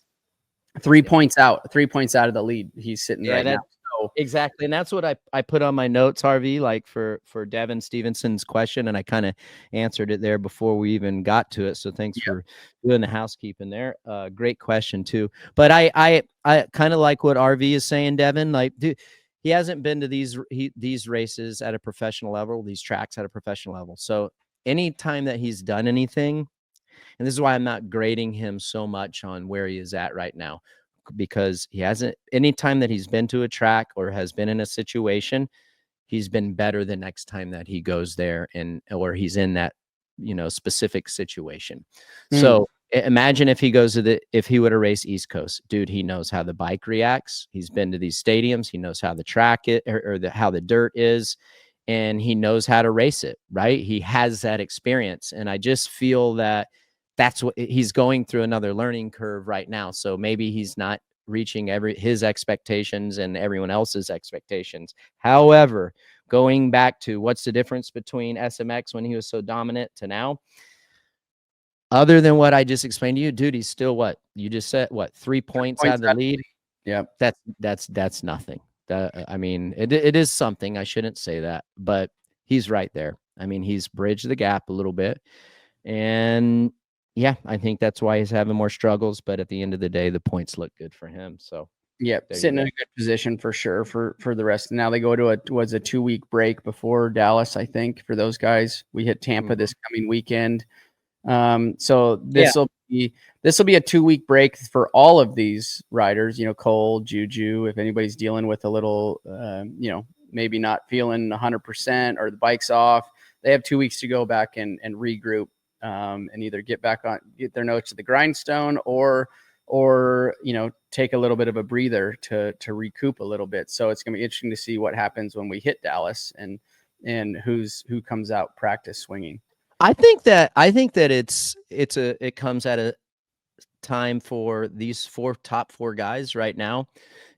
3 points out of the lead. He's sitting right now. So, exactly. And that's what I put on my notes, RV, like for Devin Stevenson's question. And I kind of answered it there before we even got to it. So thanks for doing the housekeeping there. Great question too. But I kind of like what RV is saying, Devin. Like, dude, he hasn't been to these races at a professional level, these tracks at a professional level. So anytime that he's done anything, and this is why I'm not grading him so much on where he is at right now, because he hasn't, anytime that he's been to a track or has been in a situation, he's been better the next time that he goes there or he's in specific situation. So imagine if he goes if he would have raced East Coast, dude, he knows how the bike reacts. He's been to these stadiums. He knows how the track how the dirt is, and he knows how to race it, right? He has that experience. And I just feel that that's what he's going through, another learning curve right now. So maybe he's not reaching his expectations and everyone else's expectations. However, going back to what's the difference between SMX when he was so dominant to now, other than what I just explained to you, dude, he's still what you just said, 3 points out of the lead. Yeah, that's nothing. I mean, it is something. I shouldn't say that, but he's right there. I mean, he's bridged the gap a little bit, and yeah, I think that's why he's having more struggles. But at the end of the day, the points look good for him. So yeah, sitting in a good position for sure for the rest. Now they go to a 2-week break before Dallas. I think for those guys, we hit Tampa this coming weekend. So this will be a 2-week break for all of these riders, Cole, Juju, if anybody's dealing with a little, maybe not feeling 100% or the bike's off, they have 2 weeks to go back and regroup, and either get their nose to the grindstone or take a little bit of a breather to recoup a little bit. So it's going to be interesting to see what happens when we hit Dallas and who comes out practice swinging. I think that it comes at a time for these top four guys right now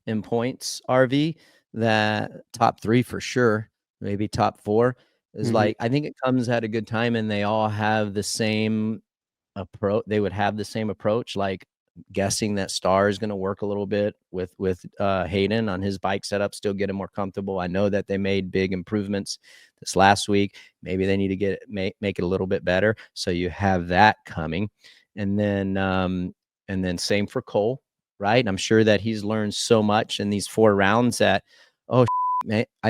in points, RV, that top 3 for sure, maybe top 4 is I think it comes at a good time, and they all have the same approach. They would have the same approach, like guessing that Star is going to work a little bit with Haiden on his bike setup, still get him more comfortable. I know that they made big improvements this last week. Maybe they need to make it a little bit better. So you have that coming. And then same for Cole, right? I'm sure that he's learned so much in these 4 rounds that,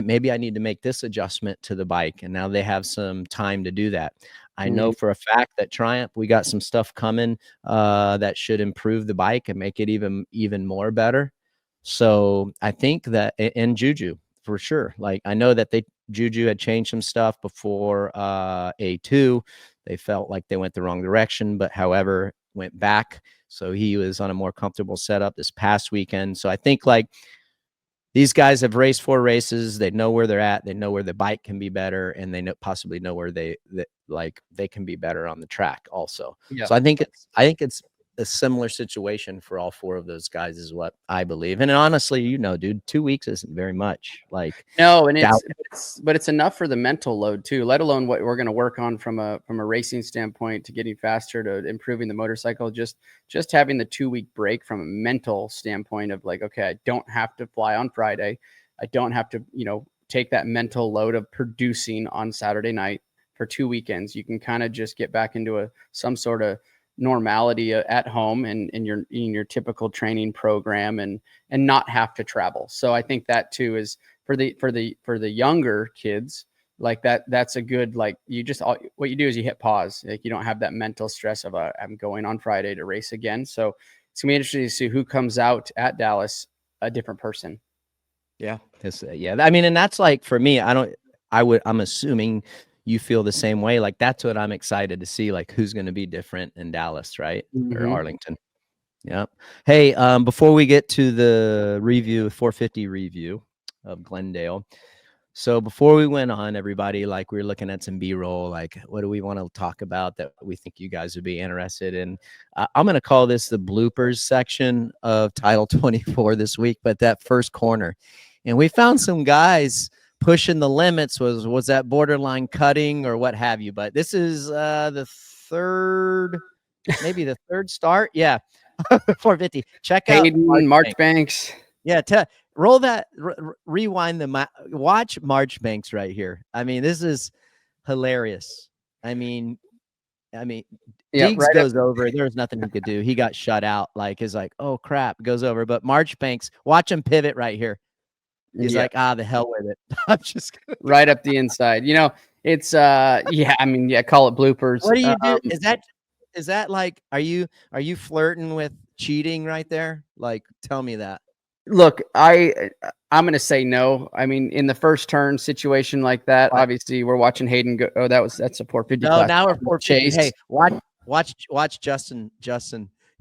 maybe I need to make this adjustment to the bike. And now they have some time to do that. I know for a fact that Triumph, we got some stuff coming that should improve the bike and make it even more better. So I think that, and Juju for sure. Like, I know that Juju had changed some stuff before A2. They felt like they went the wrong direction, but however, went back. So he was on a more comfortable setup this past weekend. So I think these guys have raced 4 races. They know where they're at. They know where the bike can be better, and they possibly know where they can be better on the track also. Yeah. So I think it's a similar situation for all 4 of those guys is what I believe. And honestly, dude, 2 weeks isn't very much. No, and it's enough for the mental load too, let alone what we're going to work on from a racing standpoint to getting faster to improving the motorcycle. Just having the 2-week break from a mental standpoint of okay, I don't have to fly on Friday. I don't have to, take that mental load of producing on Saturday night for 2 weekends. You can kind of just get back into some sort of normality at home and in your typical training program and not have to travel. So I think that too is for the younger kids, that's a good, what you do is you hit pause. You don't have that mental stress of I'm going on Friday to race again. So it's gonna be interesting to see who comes out at Dallas a different person. Yeah. I mean, and that's for me, I'm assuming you feel the same way. That's what I'm excited to see, who's going to be different in Dallas, right? Or Arlington. Yeah. Hey, before we get to the 450 review of Glendale. So before we went on, everybody, we were looking at some B-roll, what do we want to talk about that we think you guys would be interested in? I'm going to call this the bloopers section of Title 24 this week, but that first corner. And we found some guys pushing the limits. Was that borderline cutting or what have you? But this is the third start. Yeah. 450. Check out Haiden, Marchbanks. Yeah. Roll that, rewind watch Marchbanks right here. I mean, this is hilarious. I mean, Deegs goes over. There's nothing he could do. He got shut out. Oh crap, goes over. But Marchbanks, watch him pivot right here. He's the hell with it. I'm just gonna... right up the inside. It's call it bloopers. What do you do? Is that are you flirting with cheating right there? Tell me that. Look, I'm going to say no. I mean, in the first turn situation like that, obviously we're watching Haiden go. Oh, that's a 450 No, class. now we're 450. Chase. Hey, watch Justin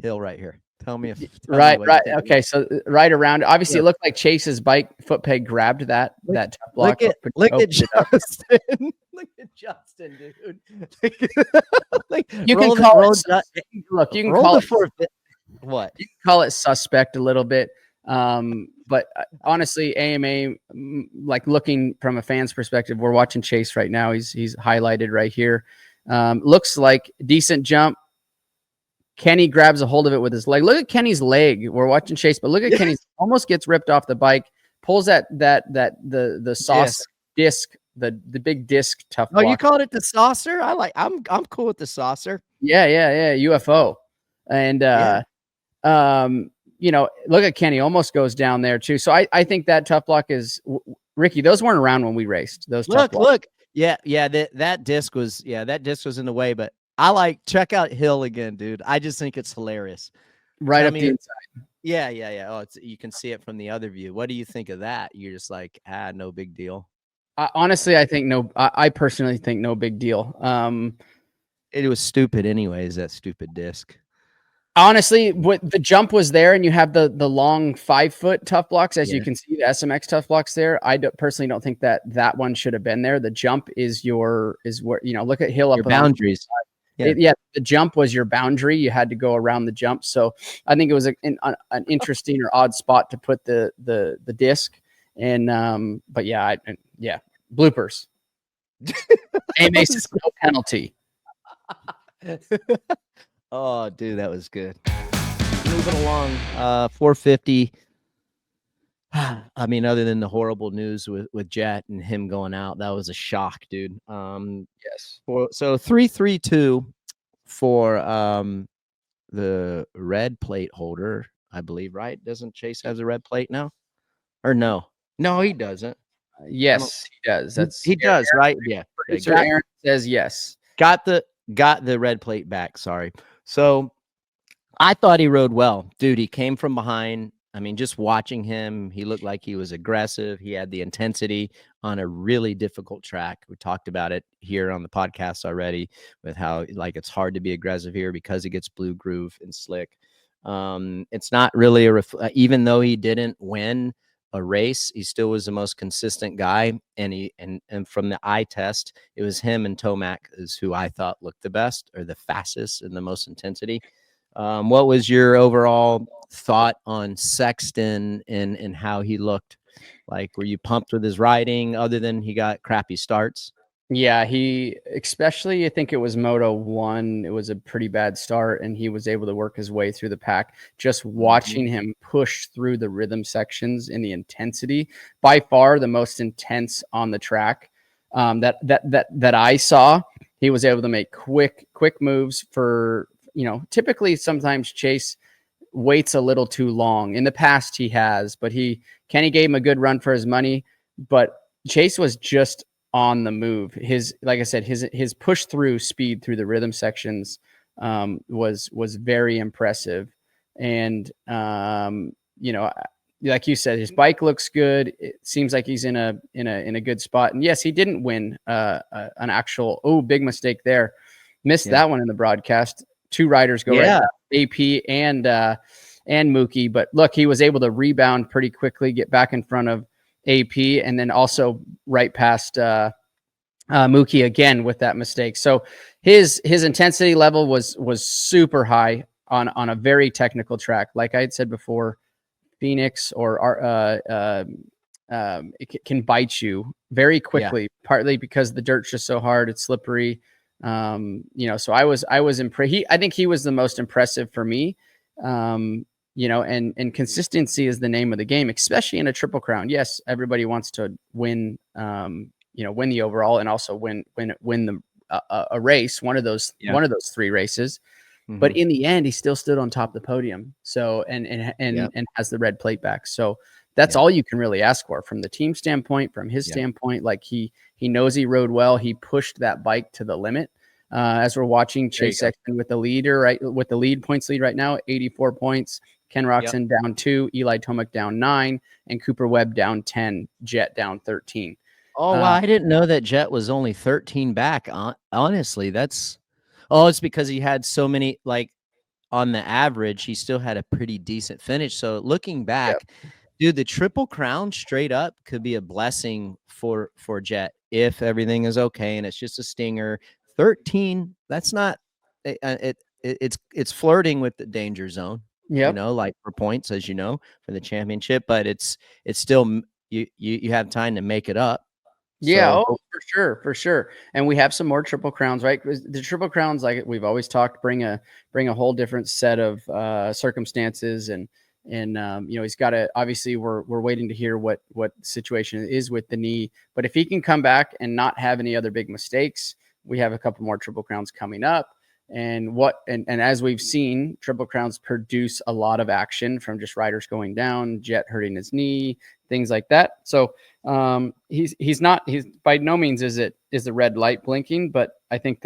Hill right here. Tell me what Right. you think. Okay, so right around. Obviously, Yeah. It looked like Chase's bike foot peg grabbed that tough block. Look at Justin. Look at Justin, dude. You can call it. Look, you can call it. What? You can call it suspect a little bit. But honestly, AMA, like looking from a fan's perspective, we're watching Chase right now. He's highlighted right here. Looks like decent jump. Kenny grabs a hold of it with his leg. Look at Kenny's leg. We're watching Chase, but look at Kenny's almost gets ripped off the bike, pulls the sauce disc, the big disc tough block. Oh, you called it the saucer? I'm cool with the saucer. Yeah. UFO. And look at Kenny almost goes down there too. So I think that tough block is Ricky. Those weren't around when we raced. Those look. Yeah. That disc was in the way, but check out Hill again, dude. I just think it's hilarious. Right up the inside. Yeah. Oh, you can see it from the other view. What do you think of that? You're just like, no big deal. Honestly, I think no. I personally think no big deal. It was stupid, anyways. That stupid disc. Honestly, what the jump was there, and you have the long 5 foot tough blocks, as you can see the SMX tough blocks there. I personally don't think that one should have been there. The jump is where look at Hill up your boundaries. The jump was your boundary. You had to go around the jump. So I think it was an interesting or odd spot to put the disc. And but bloopers. AMA says no penalty. Oh, dude, that was good. Moving along, 450. I mean, other than the horrible news with Jett and him going out, that was a shock, dude. Yes. So 332 for the red plate holder, I believe, right? Doesn't Chase has a red plate now? Or no? No, he doesn't. Yes, he does. He does, right? Yeah. Producer Aaron says yes. Got the red plate back. Sorry. So I thought he rode well, dude. He came from behind. I mean, just watching him, he looked like he was aggressive. He had the intensity on a really difficult track. We talked about it here on the podcast already with how it's hard to be aggressive here because it gets blue groove and slick. It's not really even though he didn't win a race, he still was the most consistent guy. And from the eye test, it was him and Tomac is who I thought looked the best or the fastest and the most intensity. What was your overall thought on Sexton and how he looked? Like, were you pumped with his riding other than he got crappy starts? Yeah, especially I think it was Moto 1. It was a pretty bad start, and he was able to work his way through the pack. Just watching him push through the rhythm sections in the intensity, by far the most intense on the track that I saw. He was able to make quick moves for, typically sometimes Chase waits a little too long. In the past he has, but Kenny gave him a good run for his money, but Chase was just on the move. Like I said, his push through speed through the rhythm sections was very impressive. And like you said, his bike looks good. It seems like he's in a good spot. And yes, he didn't win an actual big mistake there. Missed that one in the broadcast. 2 riders go right, AP and Mookie. But look, he was able to rebound pretty quickly, get back in front of AP, and then also right past Mookie again with that mistake. So his intensity level was super high on a very technical track. Like I had said before, Phoenix it can bite you very quickly, partly because the dirt's just so hard, it's slippery. So I was impressed. I think he was the most impressive for me. And consistency is the name of the game, especially in a Triple Crown. Yes, everybody wants to win, win the overall and also win a race, one of those 3 races. Mm-hmm. But in the end, he still stood on top of the podium. So and has the red plate back. So that's all you can really ask for from the team standpoint, from his standpoint. Like he knows he rode well. He pushed that bike to the limit. as we're watching Chase Sexton with the lead points lead right now, 84 points. Ken Roczen down 2, Eli Tomac down 9, and Cooper Webb down 10, Jett down 13. Oh, wow. I didn't know that Jett was only 13 back. Honestly, it's because he had so many, like, on the average, he still had a pretty decent finish. So looking back, dude, the Triple Crown straight up could be a blessing for Jett if everything is okay and it's just a stinger. 13, that's not it's flirting with the danger zone. You know, like for points, as you know, for the championship, but it's still you have time to make it up. Yeah, so, for sure. And we have some more Triple Crowns, right? The Triple Crowns, like we've always talked, bring a whole different set of circumstances, and you know, he's got to, obviously we're waiting to hear what situation is with the knee, but if he can come back and not have any other big mistakes, we have a couple more Triple Crowns coming up. And as we've seen, Triple Crowns produce a lot of action from just riders going down, Jett hurting his knee, things like that. So he's by no means is the red light blinking, but I think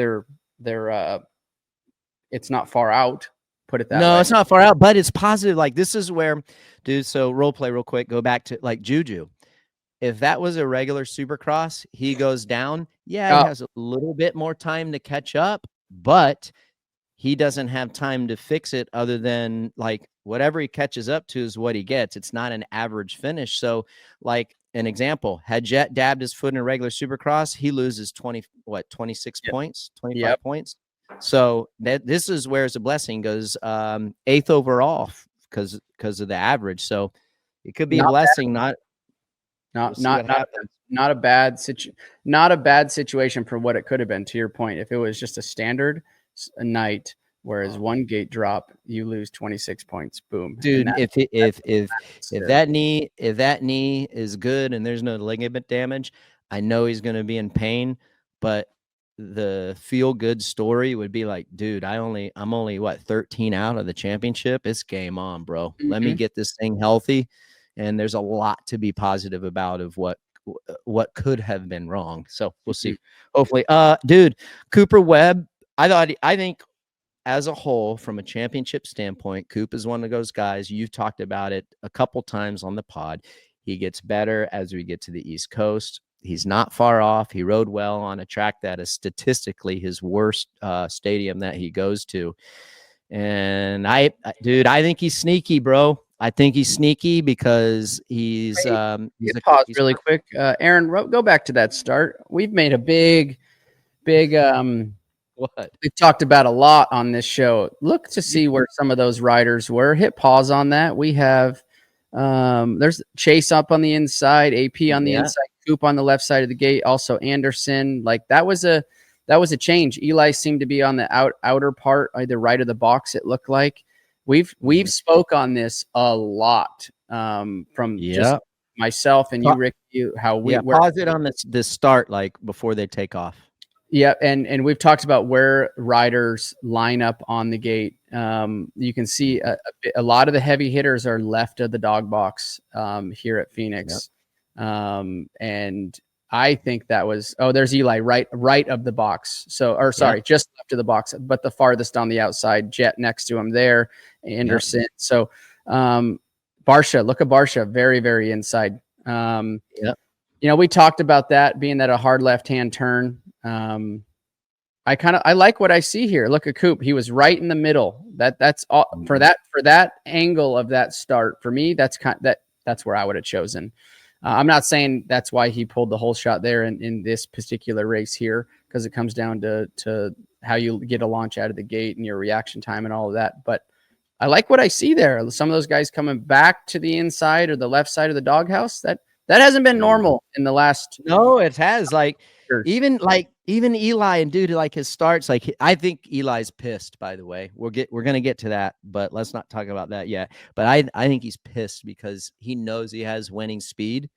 it's not far out. Put it that way. No, it's not far out, but it's positive. Like, this is where, dude. So role play real quick. Go back to like Juju. If that was a regular Supercross, he goes down. Yeah, he has a little bit more time to catch up, but he doesn't have time to fix it other than like whatever he catches up to is what he gets. It's not an average finish. So like an example, had Jett dabbed his foot in a regular Supercross, he loses 26 points, 25 points. So this is where it's a blessing, goes 8th overall because of the average. So it could be a blessing, not a bad situation for what it could have been. To your point, if it was just a standard night, whereas one gate drop, you lose 26 points. Boom, dude. If that knee is good and there's no ligament damage, I know he's going to be in pain, but the feel good story would be like, dude, I'm only 13 out of the championship. It's game on, bro. Let me get this thing healthy. And there's a lot to be positive about of what could have been wrong. So we'll see. Hopefully, dude, Cooper Webb, I think as a whole, from a championship standpoint, Coop is one of those guys. You've talked about it a couple times on the pod. He gets better as we get to the East Coast. He's not far off. He rode well on a track that is statistically his worst stadium that he goes to. And I think he's sneaky, bro. I think he's sneaky because he's pause really quick. Aaron, go back to that start. We've made a big what we've talked about a lot on this show. Look to see where some of those riders were. Hit pause on that. We have there's Chase up on the inside, AP on the inside, Coop on the left side of the gate, also Anderson. Like that was a change. Eli seemed to be on the outer part, either right of the box, it looked like. We've spoke on this a lot from just myself and you, Rick, how we pause it on the start, like before they take off. Yeah, and we've talked about where riders line up on the gate. You can see a lot of the heavy hitters are left of the dog box here at Phoenix. And I think that was there's Eli right of the box. So just left of the box, but the farthest on the outside, Jett next to him there, Anderson. So Barsha, look at Barsha, very, very inside. You know, we talked about that being that a hard left-hand turn. I like what I see here. Look at Coop. He was right in the middle. That's all for that angle of that start. For me, that's where I would have chosen. I'm not saying that's why he pulled the whole shot there in this particular race here, because it comes down to how you get a launch out of the gate and your reaction time and all of that. But I like what I see there. Some of those guys coming back to the inside or the left side of the doghouse. That hasn't been normal in the last. No, it has. Like even Eli, and dude, like his starts, like I think Eli's pissed, by the way. We're going to get to that, but let's not talk about that yet. But I think he's pissed because he knows he has winning speed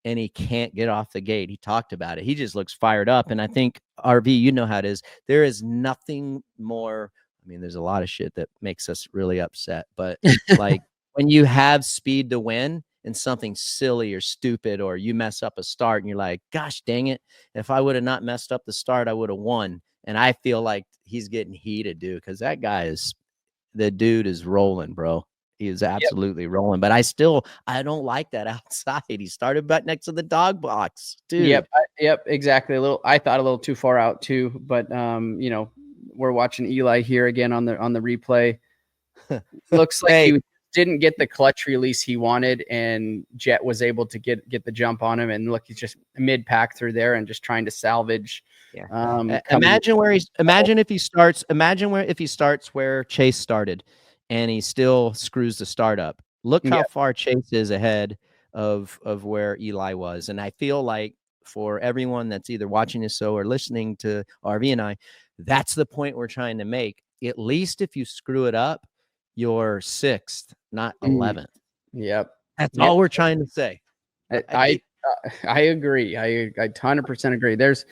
and he can't get off the gate. He talked about it. He just looks fired up. And I think RV, you know how it is. There is nothing more. I mean, there's a lot of shit that makes us really upset, but like when you have speed to win and something silly or stupid, or you mess up a start and you're like, gosh, dang it. If I would have not messed up the start, I would have won. And I feel like he's getting heated, dude, because the dude is rolling, bro. He is absolutely rolling. But I don't like that outside. He started back next to the dog box, dude. Yep, exactly. I thought a little too far out too, but we're watching Eli here again on the replay. Looks like he didn't get the clutch release he wanted, and Jett was able to get the jump on him. And look, he's just mid pack through there and just trying to salvage. Yeah. Imagine if he starts where Chase started, and he still screws the start up. Look how far Chase is ahead of where Eli was. And I feel like for everyone that's either watching this show or listening to RV and I, that's the point we're trying to make. At least if you screw it up, you're 6th, not 11th. Yep. That's all we're trying to say. I agree. I 100% agree. This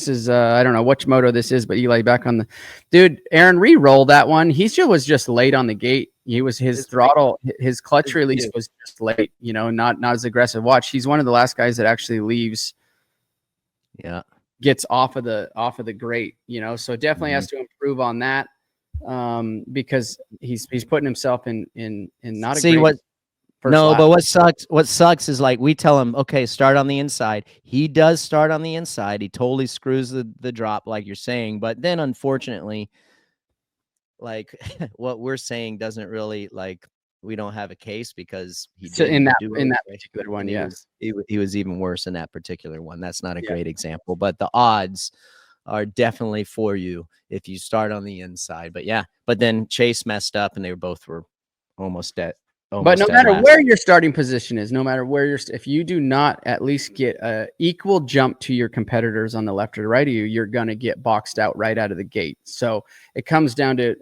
is I don't know which moto this is, but Eli back on the dude. Aaron re-rolled that one. He was just late on the gate. His throttle, his clutch release was just late. Not as aggressive. Watch, he's one of the last guys that actually leaves. Yeah, gets off of the grate. So definitely has to improve on that. Because he's putting himself in not a great no, but what sucks is like we tell him, okay, start on the inside. He does start on the inside. He totally screws the drop, like you're saying. But then unfortunately, like what we're saying doesn't really we don't have a case because he did in that particular one. Yes, he was even worse in that particular one. That's not a great example, but the odds are definitely for you if you start on the inside. But then Chase messed up, and they both were almost dead. But no matter where your starting position is, no matter where if you do not at least get a equal jump to your competitors on the left or the right of you, you're going to get boxed out right out of the gate. So it comes down to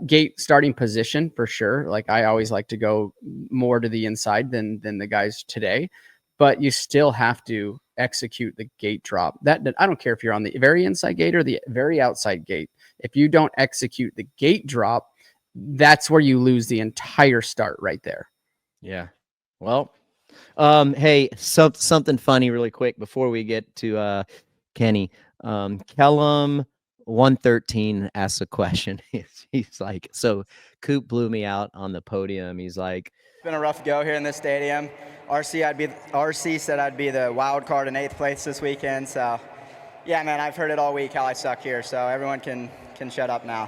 gate starting position for sure. Like I always like to go more to the inside than the guys today, but you still have to execute the gate drop. That I don't care if you're on the very inside gate or the very outside gate. If you don't execute the gate drop, that's where you lose the entire start right there. Yeah. Well, hey, something funny really quick before we get to Kenny. Kellum 113 asks a question. He's like, so Coop blew me out on the podium. He's like, it's been a rough go here in this stadium. RC said I'd be the wild card in 8th place this weekend. So yeah, man, I've heard it all week how I suck here. So everyone can shut up now.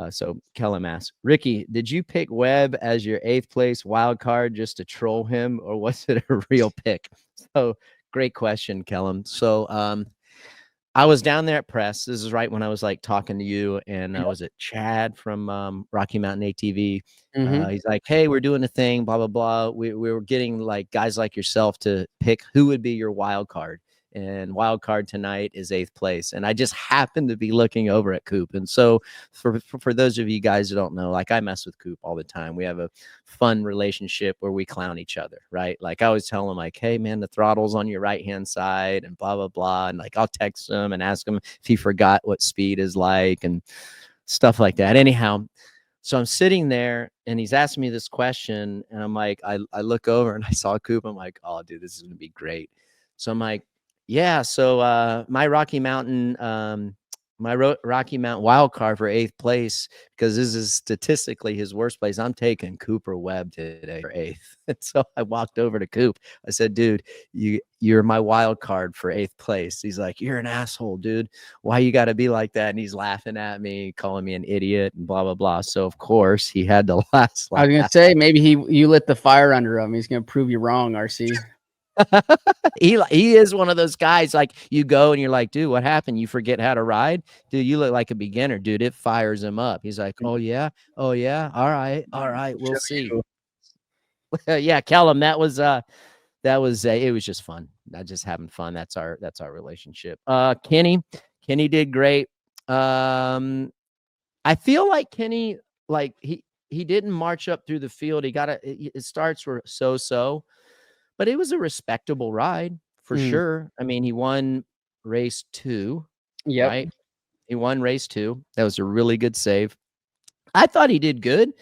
So Kellum asks, Ricky, did you pick Webb as your 8th place wild card just to troll him, or was it a real pick? So great question, Kellum. So I was down there at press. This is right when I was talking to you, and I was at Chad from Rocky Mountain ATV. He's like, hey, we're doing a thing, blah, blah, blah. We were getting guys like yourself to pick who would be your wild card. And wild card tonight is 8th place. And I just happened to be looking over at Coop. And so for those of you guys who don't know, I mess with Coop all the time. We have a fun relationship where we clown each other, right? I always tell him hey man, the throttle's on your right-hand side and blah, blah, blah. And I'll text him and ask him if he forgot what speed is like and stuff like that. Anyhow, so I'm sitting there and he's asking me this question, and I'm like, I look over and I saw Coop. I'm like, oh dude, this is going to be great. So I'm like, yeah, so my Rocky Mountain wild card for 8th place, because this is statistically his worst place. I'm taking Cooper Webb today for 8th. And so I walked over to Coop. I said, dude, you're my wild card for 8th place. He's like, you're an asshole, dude. Why you got to be like that? And he's laughing at me, calling me an idiot and blah, blah, blah. So of course he had the last. I was going to say, maybe you lit the fire under him. He's going to prove you wrong, RC. He is one of those guys, you go and you're like, dude, what happened? You forget how to ride? Dude, you look like a beginner, dude. It fires him up. He's like, oh yeah. All right. We'll see. Yeah, Kellum, it was just fun. Just having fun. That's our relationship. Kenny did great. I feel like Kenny, he didn't march up through the field. His starts were so. But it was a respectable ride for sure. I mean, he won race 2. Yeah. Right? He won race 2. That was a really good save. I thought he did good.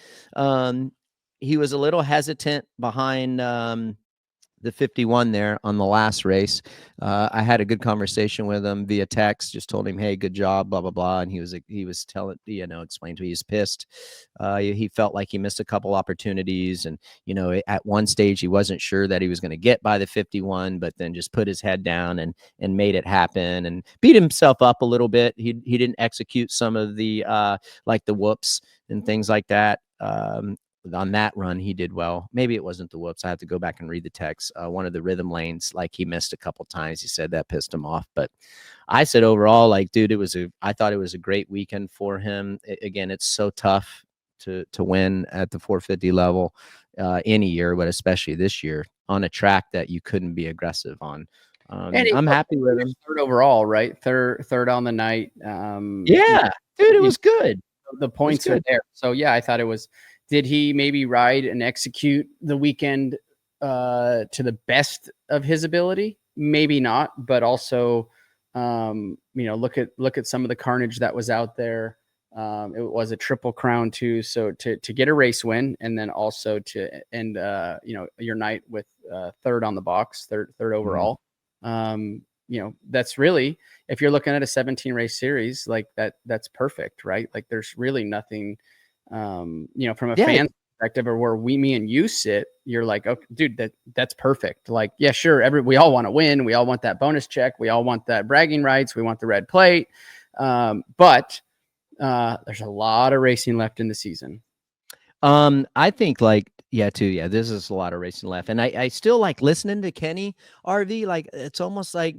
He was a little hesitant behind the the 51 there on the last race. I had a good conversation with him via text, just told him, hey, good job, blah, blah, blah. And he was telling, explained to me he's pissed. He felt like he missed a couple opportunities. And, at one stage he wasn't sure that he was going to get by the 51, but then just put his head down and made it happen and beat himself up a little bit. He didn't execute some of the, like the whoops and things like that. On that run, he did well. Maybe it wasn't the whoops. I have to go back and read the text. One of the rhythm lanes, like he missed a couple times. He said that pissed him off. But I said overall, like, dude, I thought it was a great weekend for him. Again, it's so tough to win at the 450 level any year, but especially this year on a track that you couldn't be aggressive on. I'm happy with him. Third overall, right? Third on the night. Yeah, dude, it was good. The points are there. So yeah, I thought it was. Did he maybe ride and execute the weekend to the best of his ability? Maybe not, but also, look at some of the carnage that was out there. It was a triple crown too. So to get a race win and then also to end, your night with third on the box, third overall. That's really, if you're looking at a 17 race series like that's perfect, right? Like there's really nothing. From a fan perspective or where me and you sit, you're like, okay, dude, that's perfect. Like, yeah, sure. We all want to win. We all want that bonus check. We all want that bragging rights. We want the red plate. But there's a lot of racing left in the season. I think this is a lot of racing left. And I still like listening to Kenny RV. Like, it's almost like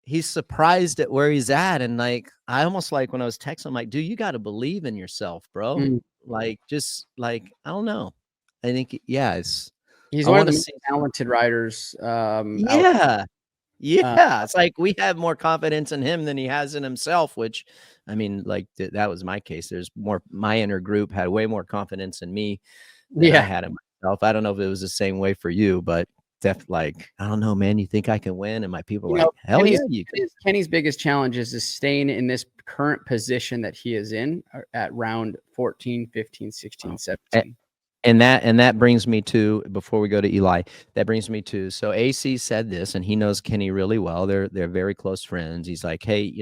he's surprised at where he's at. And like, I almost like when I was texting, I'm like, dude, you got to believe in yourself, bro. Like, just like, I don't know. I think, he's one of the most talented riders. It's like we have more confidence in him than he has in himself, which I mean, like that was my case. There's more, my inner group had way more confidence in me than I had in myself. I don't know if it was the same way for you, but like, I don't know, man, you think I can win? And my people are like, hell yeah, you can. Kenny's biggest challenge is staying in this current position that he is in at round 14, 15, 16, 17. And that brings me to, before we go to Eli, that brings me to, so AC said this, and he knows Kenny really well. They're very close friends. He's like, hey,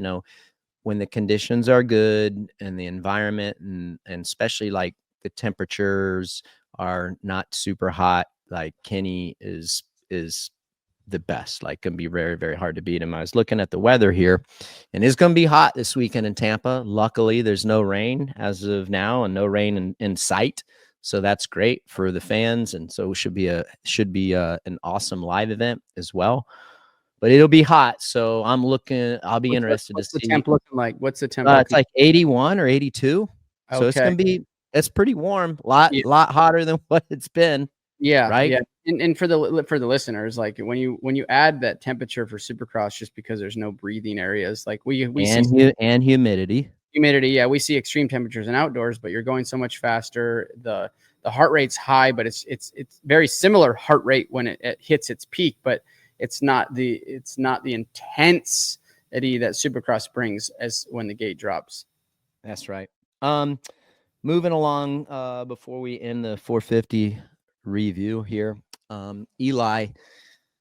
when the conditions are good and the environment and especially like the temperatures are not super hot, like Kenny is the best. Like, can be very, very hard to beat him. I was looking at the weather here, and it's going to be hot this weekend in Tampa. Luckily, there's no rain as of now, and no rain in sight. So that's great for the fans, and so it should be an awesome live event as well. But it'll be hot, so I'll be interested to see. What's the temp looking like? What's the temp? It's like 81 or 82. Okay. So it's pretty warm. Lot hotter than what it's been. Yeah, right. Yeah, and for the listeners, like when you add that temperature for Supercross, just because there's no breathing areas, like we see humidity. Yeah, we see extreme temperatures in outdoors, but you're going so much faster. The heart rate's high, but it's very similar heart rate when it hits its peak, but it's not the intensity that Supercross brings as when the gate drops. That's right. Moving along, before we end the 450 review here, Eli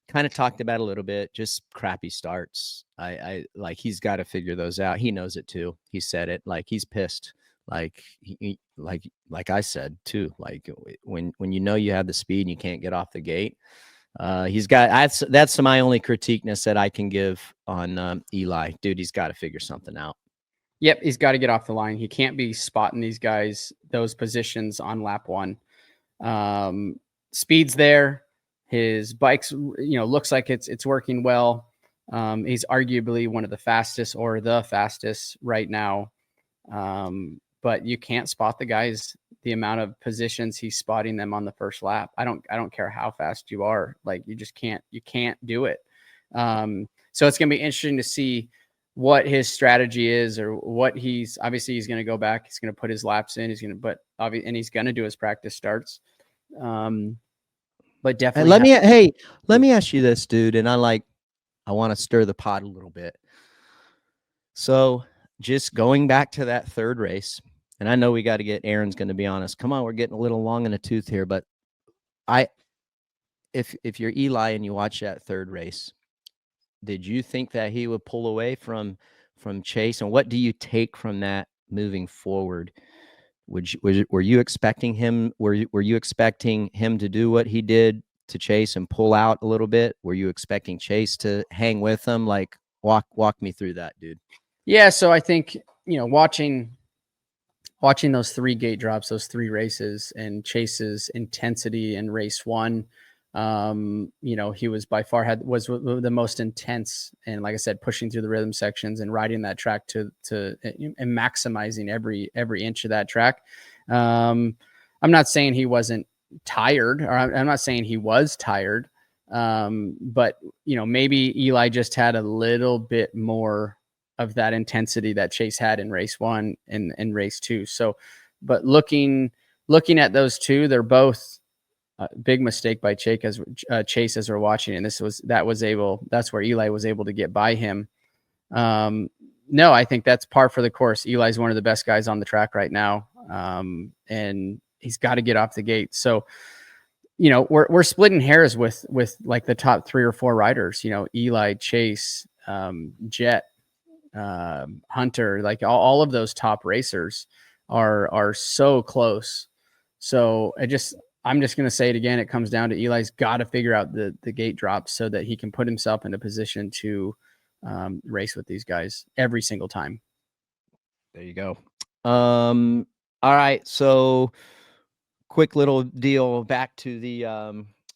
kind of talked about a little bit, just crappy starts. I like, he's got to figure those out. He knows it too. He said it, like, he's pissed. Like, like I said too, like when you have the speed and you can't get off the gate, that's my only critiqueness that I can give on Eli. Dude, he's got to figure something out. Yep, he's got to get off the line. He can't be spotting these guys, those positions on lap one. Speed's there. His bike's, looks like it's working well. He's arguably one of the fastest or the fastest right now. But you can't spot the guys, the amount of positions he's spotting them on the first lap. I don't care how fast you are. Like, you can't do it. So it's going to be interesting to see what his strategy is, or what he's going to go back. He's going to put his laps in. He's going to do his practice starts. But definitely. Let me ask you this, dude. And I want to stir the pot a little bit. So just going back to that third race, and I know we got to get Aaron's going to be honest. Come on, we're getting a little long in the tooth here, but if you're Eli and you watch that third race, did you think that he would pull away from Chase? And what do you take from that moving forward? Were you expecting him? Were you expecting him to do what he did to Chase and pull out a little bit? Were you expecting Chase to hang with him? Like, walk me through that, dude. Yeah. So I think, watching those 3 gate drops, those 3 races, and Chase's intensity in race 1, he was by far was the most intense, and like I said, pushing through the rhythm sections and riding that track to and maximizing every inch of that track. I'm not saying he wasn't tired, or I'm not saying he was tired, but maybe Eli just had a little bit more of that intensity that Chase had in race 1 and race 2. So, but looking at those 2, they're both big mistake by Chase as we're watching. And that's where Eli was able to get by him. No, I think that's par for the course. Eli's one of the best guys on the track right now. And he's got to get off the gate. So, we're splitting hairs with like the top 3 or 4 riders, Eli, Chase, Jett, Hunter, like all of those top racers are so close. So I'm just going to say it again. It comes down to Eli's got to figure out the gate drops so that he can put himself in a position to race with these guys every single time. There you go. All right. So quick little deal back to the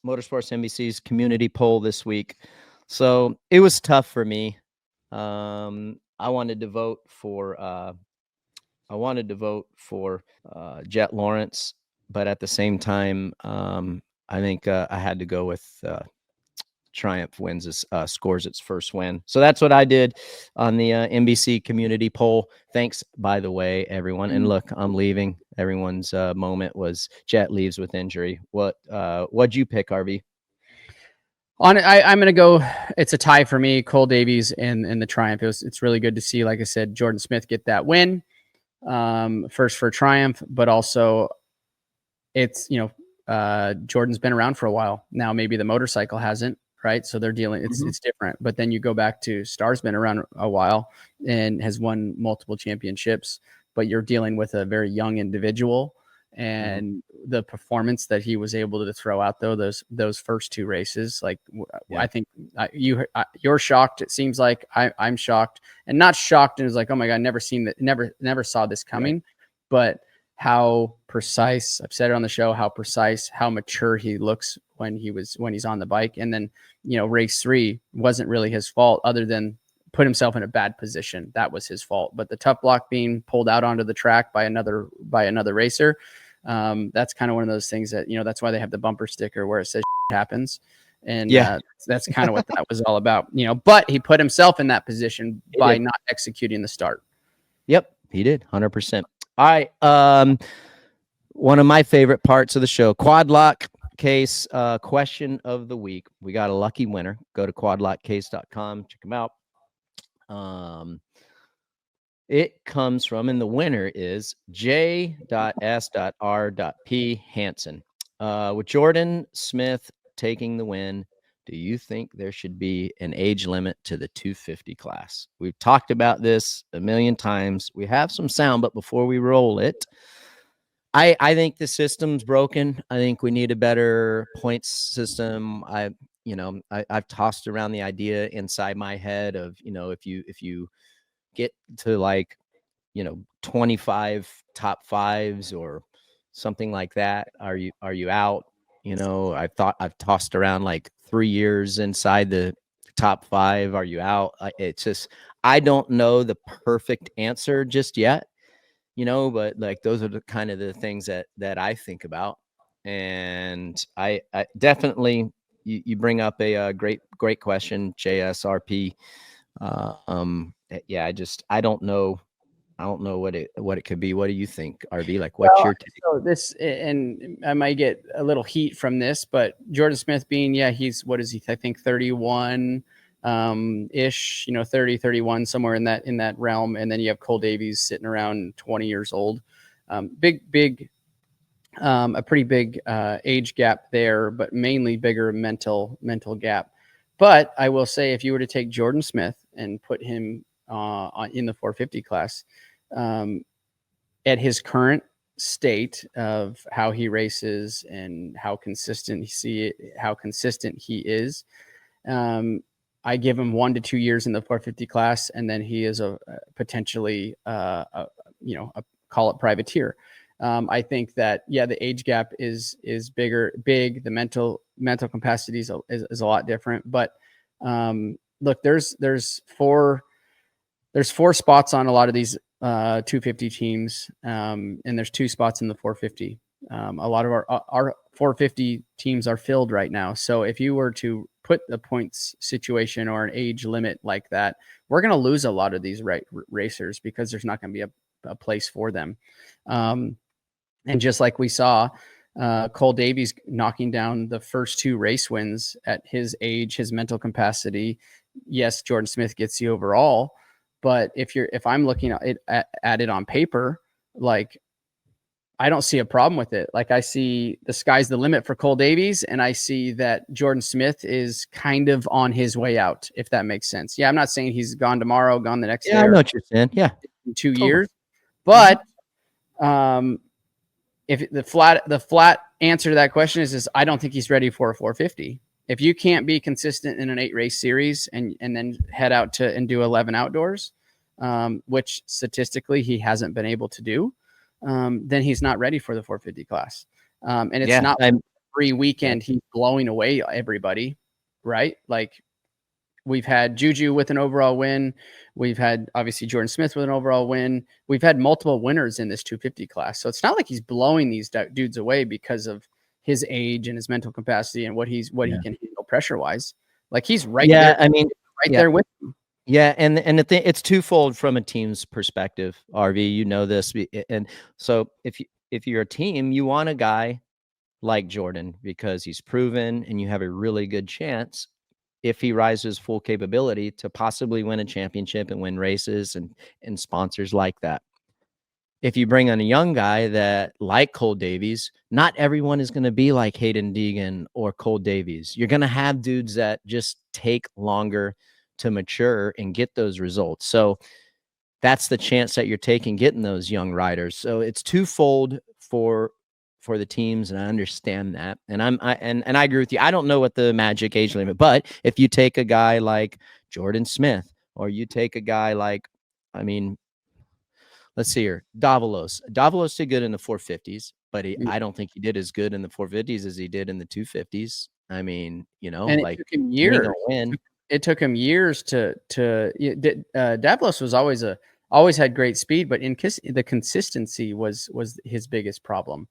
Motorsports NBC's community poll this week. So it was tough for me. I wanted to vote for Jett Lawrence, but at the same time, I think I had to go with Triumph scores its first win. So that's what I did on the NBC community poll. Thanks, by the way, everyone. And look, I'm leaving. Everyone's moment was Jett leaves with injury. What'd you pick, RV? I'm going to go. It's a tie for me. Cole Davies and the Triumph. It's really good to see, like I said, Jordon Smith get that win. First for Triumph, but also it's, Jordan's been around for a while now. Maybe the motorcycle hasn't, right? So they're dealing, it's different. But then you go back to Star's been around a while and has won multiple championships, but you're dealing with a very young individual. And the performance that he was able to throw out, though, those first 2 races, like, I think you're shocked. It seems like I'm shocked, and not shocked. And it's like, oh my God, never saw this coming. Right. But how precise, I've said it on the show, how precise, how mature he looks when he's on the bike. And then, race 3 wasn't really his fault, other than put himself in a bad position. That was his fault. But the tough block being pulled out onto the track by another racer, that's kind of one of those things that, that's why they have the bumper sticker where it says happens. And that's kind of what that was all about, but he put himself in that position by not executing the start. Yep, he did 100%. All right. One of my favorite parts of the show, quad lock case, question of the week. We got a lucky winner. Go to quadlockcase.com, check them out. It comes from, and the winner is J.S.R.P. Hansen. With Jordon Smith taking the win, do you think there should be an age limit to the 250 class? We've talked about this a million times. We have some sound, but before we roll it, I think the system's broken. I think we need a better points system. I've tossed around the idea inside my head of, if you get to 25 top 5s or something like that, are you out? I've tossed around like 3 years inside the top 5. Are you out? It's just, I don't know the perfect answer just yet, but like, those are the kind of the things that I think about. And I definitely, you bring up a great question, JSRP. I don't know what it could be. What do you think, RV? Like, what's your take? So this, and I might get a little heat from this, but Jordon Smith being, he's, what is he? I think 31 ish, 30, 31, somewhere in that realm. And then you have Cole Davies sitting around 20 years old. Big a pretty big age gap there, but mainly bigger mental gap. But I will say, if you were to take Jordon Smith and put him in the 450 class, at his current state of how he races and how consistent he is, I give him 1 to 2 years in the 450 class, and then he is a potentially call it privateer. I think that, the age gap is big. The mental capacity is a lot different. But look, there's four spots on a lot of these 250 teams, and there's 2 spots in the 450. A lot of our 450 teams are filled right now. So if you were to put the points situation or an age limit like that, we're going to lose a lot of these racers because there's not going to be a place for them. And just like we saw, Cole Davies knocking down the first 2 race wins at his age, his mental capacity. Yes, Jordon Smith gets the overall, but if I'm looking at it on paper, like, I don't see a problem with it. Like, I see the sky's the limit for Cole Davies, and I see that Jordon Smith is kind of on his way out, if that makes sense. Yeah, I'm not saying he's gone tomorrow, gone the next day. I know what you're saying. Yeah, in 2 years, but if the flat answer to that question is I don't think he's ready for a 450. If you can't be consistent in an 8 race series and then head out and do 11 outdoors, which statistically he hasn't been able to do, then he's not ready for the 450 class. And it's not every weekend he's blowing away everybody, right? Like, we've had Juju with an overall win. We've had, obviously, Jordon Smith with an overall win. We've had multiple winners in this 250 class. So it's not like he's blowing these dudes away because of his age and his mental capacity and what he can handle pressure-wise. Like, he's right there. I mean, there with him. Yeah, and it's twofold from a team's perspective, RV. You know this. And so if you're a team, you want a guy like Jordon because he's proven and you have a really good chance, if he rises full capability, to possibly win a championship and win races and sponsors like that. If you bring on a young guy that, like Cole Davies, not everyone is going to be like Haiden Deegan or Cole Davies. You're going to have dudes that just take longer to mature and get those results. So that's the chance that you're taking, getting those young riders. So it's twofold for the teams, and I understand that. And I agree with you. I don't know what the magic age limit, but if you take a guy like Jordon Smith, or you take a guy like, let's see here, Davies. Davies did good in the 450s, but I don't think he did as good in the 450s as he did in the 250s. I mean, and it took him years. It took him years to Davies was always had great speed, but the consistency was his biggest problem.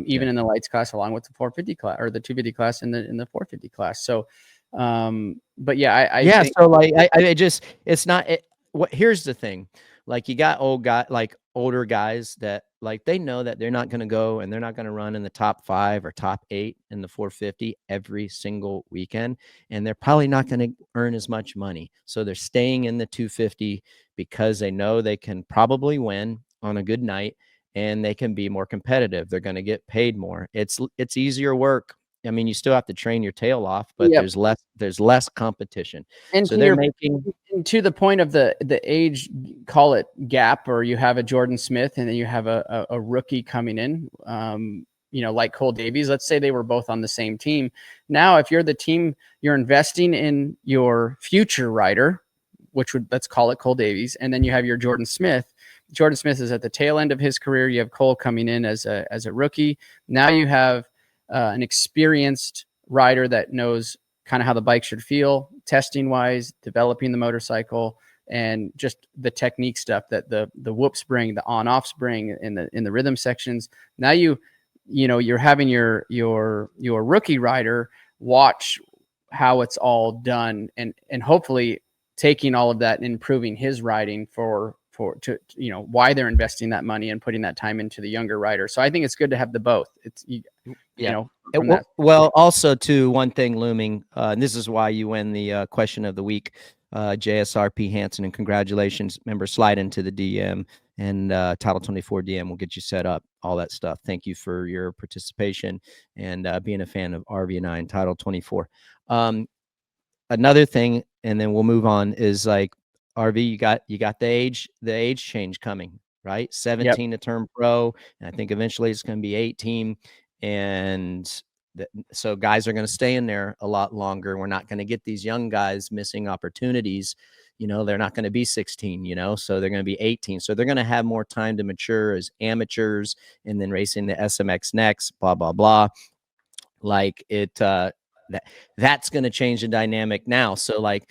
Even in the lights class, along with the 450 class or the 250 class and the 450 class. So, but yeah, think, so like, it's not, here's the thing. Like, you got older guys that, like, they know that they're not going to go and they're not going to run in the top 5 or top 8 in the 450 every single weekend. And they're probably not going to earn as much money. So they're staying in the 250 because they know they can probably win on a good night and they can be more competitive. They're going to get paid more. It's easier work. I mean, you still have to train your tail off, but there's less competition. And so they're making, to the point of the age, call it gap, or you have a Jordon Smith and then you have a rookie coming in, like Cole Davies. Let's say they were both on the same team. Now, if you're the team, you're investing in your future rider, let's call it Cole Davies. And then you have your Jordon Smith. Jordon Smith is at the tail end of his career. You have Cole coming in as a rookie. Now you have an experienced rider that knows kind of how the bike should feel, testing wise, developing the motorcycle, and just the technique stuff that the whoops bring, the on-offs bring in the rhythm sections. Now you're having your rookie rider watch how it's all done, and hopefully taking all of that and improving his riding why they're investing that money and putting that time into the younger rider. So I think it's good to have the both. Well, also too, one thing looming, and this is why you win the question of the week, JSRP Hansen, and congratulations. Remember, slide into the DM and Title 24 DM will get you set up, all that stuff. Thank you for your participation and being a fan of RV9 and Title 24. Another thing, and then we'll move on, is like RV, you got the age change coming, right? 17 to turn pro, and I think eventually it's going to be 18, and so guys are going to stay in there a lot longer. We're not going to get these young guys missing opportunities. You know, they're not going to be 16, you know, so they're going to be 18. So they're going to have more time to mature as amateurs and then racing the SMX next, blah, blah, blah. Like that's going to change the dynamic now. So like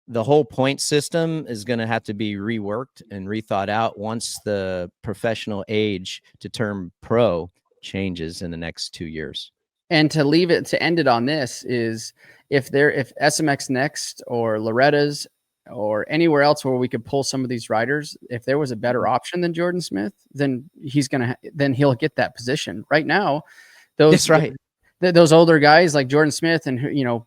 the whole point system is going to have to be reworked and rethought out once the professional age to turn pro changes in the next 2 years. And to end it on this is if SMX Next or Loretta's or anywhere else where we could pull some of these riders, if there was a better option than Jordon Smith, then he'll get that position. Right now, those older guys like Jordon Smith and, you know,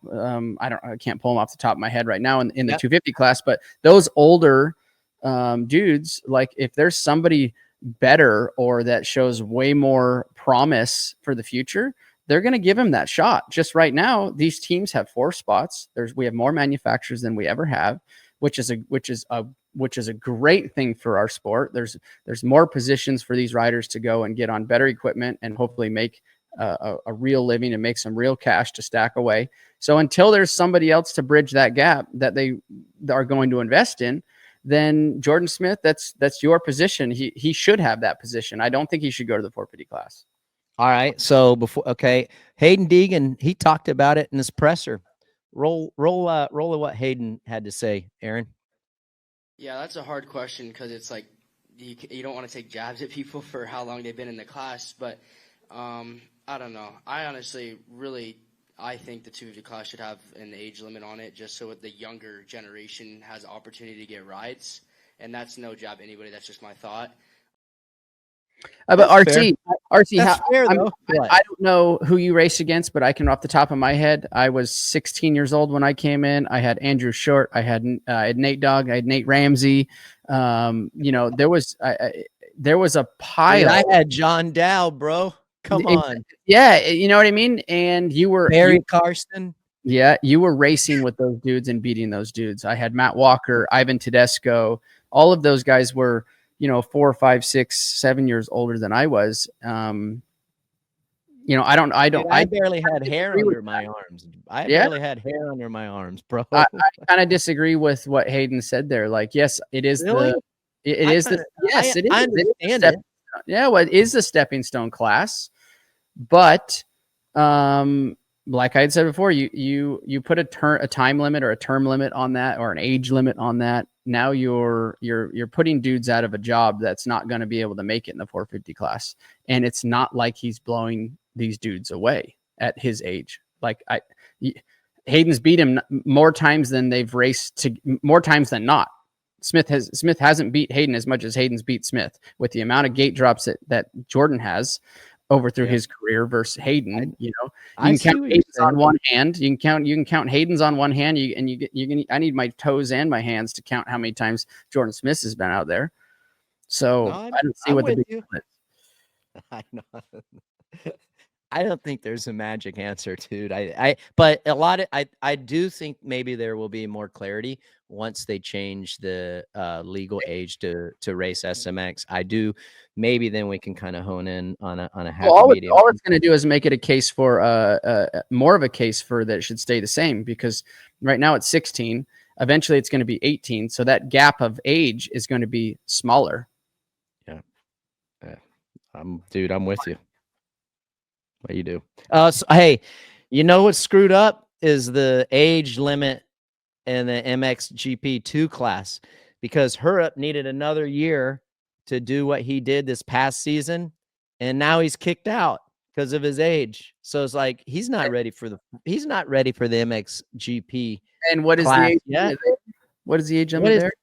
I can't pull them off the top of my head right now in the 250 class, but those older dudes, like if there's somebody better or that shows way more promise for the future, they're going to give him that shot. Just right now, these teams have 4 spots. We have more manufacturers than we ever have, which is a great thing for our sport. There's more positions for these riders to go and get on better equipment and hopefully make a real living and make some real cash to stack away. So until there's somebody else to bridge that gap that they are going to invest in, then Jordon Smith, that's your position. He should have that position. I don't think he should go to the 450 class. All right. So Haiden Deegan, he talked about it in his presser. Roll of what Haiden had to say, Aaron. Yeah, that's a hard question because it's like you don't want to take jabs at people for how long they've been in the class, but I don't know. I honestly I think the 250 class should have an age limit on it just so the younger generation has opportunity to get rides, and that's no jab at anybody. That's just my thought. But RC, fair, I don't know who you race against, but I can off the top of my head. I was 16 years old when I came in. I had Andrew Short. I had Nate Dogg. I had Nate Ramsey. You know, there was a pile. Dude, I had John Dow, bro. Come on. Yeah, you know what I mean? And you were Barry Karsten. Yeah, you were racing with those dudes and beating those dudes. I had Matt Walker, Ivan Tedesco. All of those guys were, you know, 4, 5, 6, 7 years older than I was. You know, I barely had hair under my arms. I barely had hair under my arms, bro. I kind of disagree with what Haiden said there. Like, yes, it is really? it is. I understand it. Yeah, well, it is the stepping stone class, but like I had said before, you put a time limit or a term limit on that or an age limit on that. Now you're putting dudes out of a job that's not going to be able to make it in the 450 class. And it's not like he's blowing these dudes away at his age. Like Hayden's beat him more times than they've raced more times than not. Smith hasn't beat Haiden as much as Hayden's beat Smith with the amount of gate drops that Jordon has over through his career versus Haiden. You know, you can count Hayden's on one hand. You can count Hayden's on one hand. I need my toes and my hands to count how many times Jordon Smith has been out there. So I don't see what the big deal is. I know. I don't think there's a magic answer, dude. But I do think maybe there will be more clarity once they change the legal age to race SMX. I do. Maybe then we can kind of hone in on a happy medium. All it's going to do is make it a case for more of a case for that it should stay the same, because right now it's 16. Eventually it's going to be 18. So that gap of age is going to be smaller. Yeah. I'm with you. What you do? So, hey, you know what's screwed up is the age limit in the MXGP2 class, because Hurup needed another year to do what he did this past season, and now he's kicked out because of his age. So it's like he's not ready for the MXGP. And what is the age? Yeah. What is the age limit there?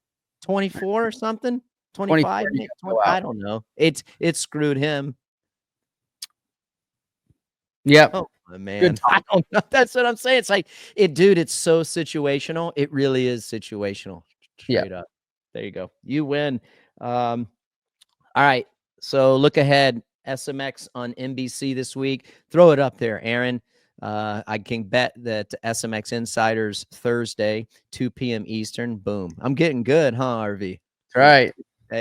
24 or something? 25? I don't know. It's screwed him. Yeah. Oh man. I don't know. That's what I'm saying. It's like dude, it's so situational. It really is situational. Straight up. There you go. You win. All right. So look ahead. SMX on NBC this week. Throw it up there, Aaron. I can bet that SMX Insiders Thursday, 2 p.m. Eastern. Boom. I'm getting good, huh, RV? Right.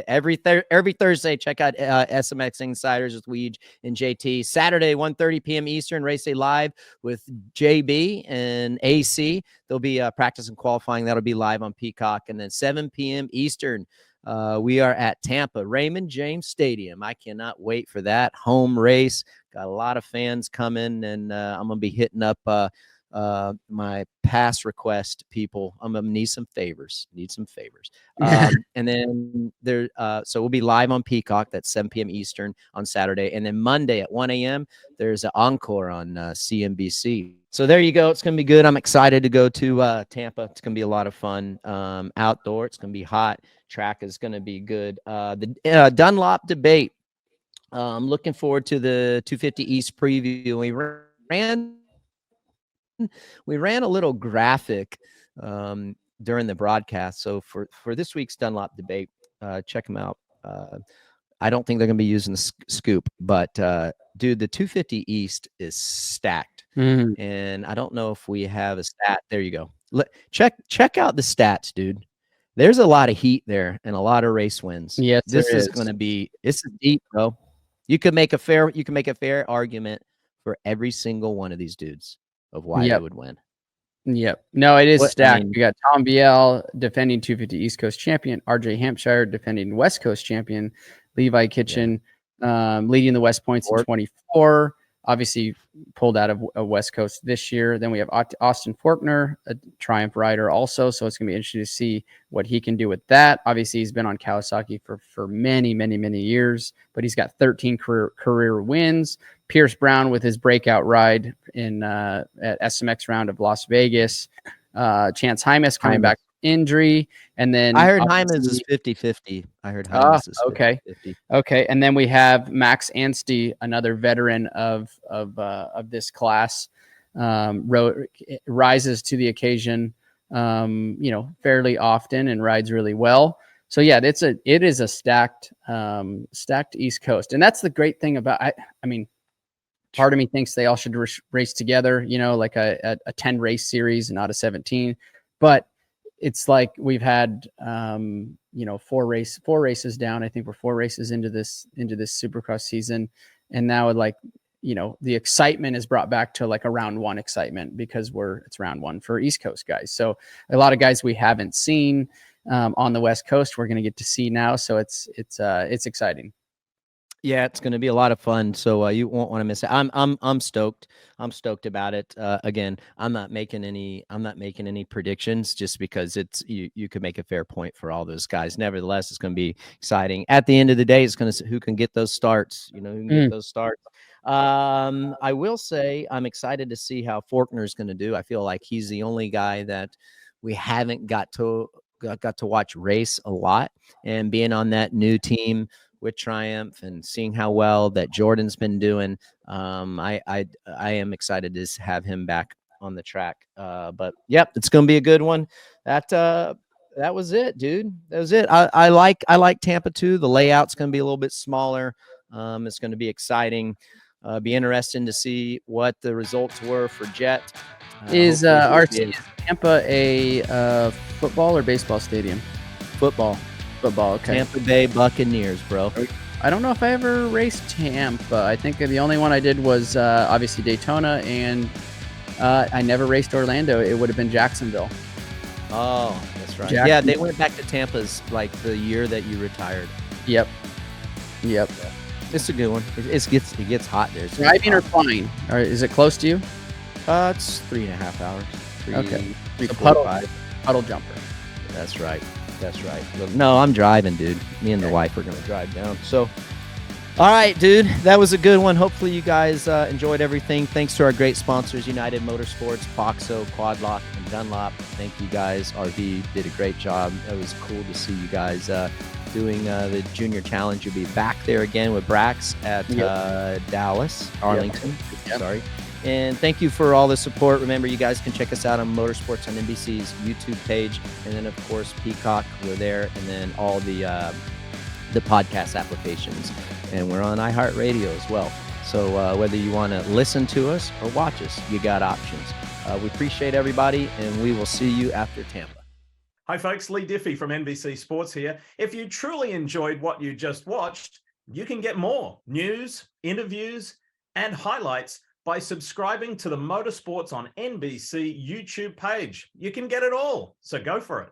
Every Thursday, check out SMX Insiders with Weege and JT. Saturday, 1:30 p.m. Eastern, race day live with JB and AC. They'll be practice and qualifying. That'll be live on Peacock. And then 7 p.m. Eastern, we are at Tampa, Raymond James Stadium. I cannot wait for that home race. Got a lot of fans coming, and I'm going to be hitting up my pass request people. I'm gonna need some favors. And then there, so we'll be live on Peacock. That's 7 p.m. Eastern on Saturday, and then Monday at 1 a.m. there's an encore on CNBC. So there you go. It's gonna be good. I'm excited to go to Tampa. It's gonna be a lot of fun. Outdoor. It's gonna be hot. Track is gonna be good. The Dunlop debate. I'm looking forward to the 250 East preview. We ran a little graphic during the broadcast. So for this week's Dunlop debate, check them out. I don't think they're going to be using the scoop, but dude, the 250 East is stacked. And I don't know if we have a stat. There you go. Check out the stats, dude. There's a lot of heat there and a lot of race wins. Yes, this is going to be, it's deep, bro. You can make a fair argument for every single one of these dudes of why they would win. Yep. No, it is stacked. We got Tom Biel, defending 250 East Coast champion, RJ Hampshire, defending West Coast champion, Levi Kitchen, leading the West Points in 24. Obviously pulled out of West Coast this year. Then we have Austin Faulkner, a Triumph rider also. So it's going to be interesting to see what he can do with that. Obviously he's been on Kawasaki for many, many, many years, but he's got 13 career wins. Pierce Brown with his breakout ride in at SMX Round of Las Vegas. Chance Hymas coming back from injury. And then I heard Hymas is 50-50. I heard Hymas is 50-50. Okay. And then we have Max Anstey, another veteran of this class, rises to the occasion, fairly often and rides really well. So yeah, it is a stacked East Coast. And that's the great thing about, I mean, part of me thinks they all should race together, like a 10 race series and not a 17, but it's like we've had, 4 races down. I think we're 4 races into this Supercross season. And now the excitement is brought back to like a round 1 excitement because it's round 1 for East Coast guys. So a lot of guys we haven't seen on the West Coast, we're going to get to see now. So it's exciting. Yeah, it's going to be a lot of fun. So you won't want to miss it. I'm stoked. I'm stoked about it. Again, I'm not making any predictions just because you could make a fair point for all those guys. Nevertheless, it's going to be exciting. At the end of the day, it's going to who can get those starts. Who can get those starts. I will say I'm excited to see how Faulkner is going to do. I feel like he's the only guy that we haven't got to watch race a lot, and being on that new team with Triumph and seeing how well that Jordan's been doing. I am excited to have him back on the track. But yep, it's going to be a good one. That was it, dude. That was it. I like Tampa too. The layout's going to be a little bit smaller. It's going to be exciting. Be interesting to see what the results were for Jett. Is Tampa a football or baseball stadium? Football. Okay. Tampa Bay Buccaneers, bro. I don't know if I ever raced Tampa. I think the only one I did was obviously Daytona, and I never raced Orlando. It would have been Jacksonville. Oh, that's right. Yeah, they went back to Tampa's like the year that you retired. Yep. It's a good one. It gets hot there. Driving or flying? Or is it close to you? It's 3.5 hours. Okay. 3:45. Puddle jumper. That's right. No, I'm driving, dude. Me and the wife are going to drive down. So, all right, dude. That was a good one. Hopefully you guys enjoyed everything. Thanks to our great sponsors, United Motorsports, Foxo, Quadlock, and Dunlop. Thank you guys. RV did a great job. It was cool to see you guys doing the Junior Challenge. You'll be back there again with Brax at Dallas, Arlington. Yep. Sorry. And thank you for all the support. Remember, you guys can check us out on Motorsports on NBC's YouTube page. And then, of course, Peacock, we're there. And then all the the podcast applications, and we're on iHeartRadio as well. So whether you want to listen to us or watch us, you got options. We appreciate everybody, and we will see you after Tampa. Hi, folks. Lee Diffie from NBC Sports here. If you truly enjoyed what you just watched, you can get more news, interviews, and highlights by subscribing to the Motorsports on NBC YouTube page. You can get it all, so go for it.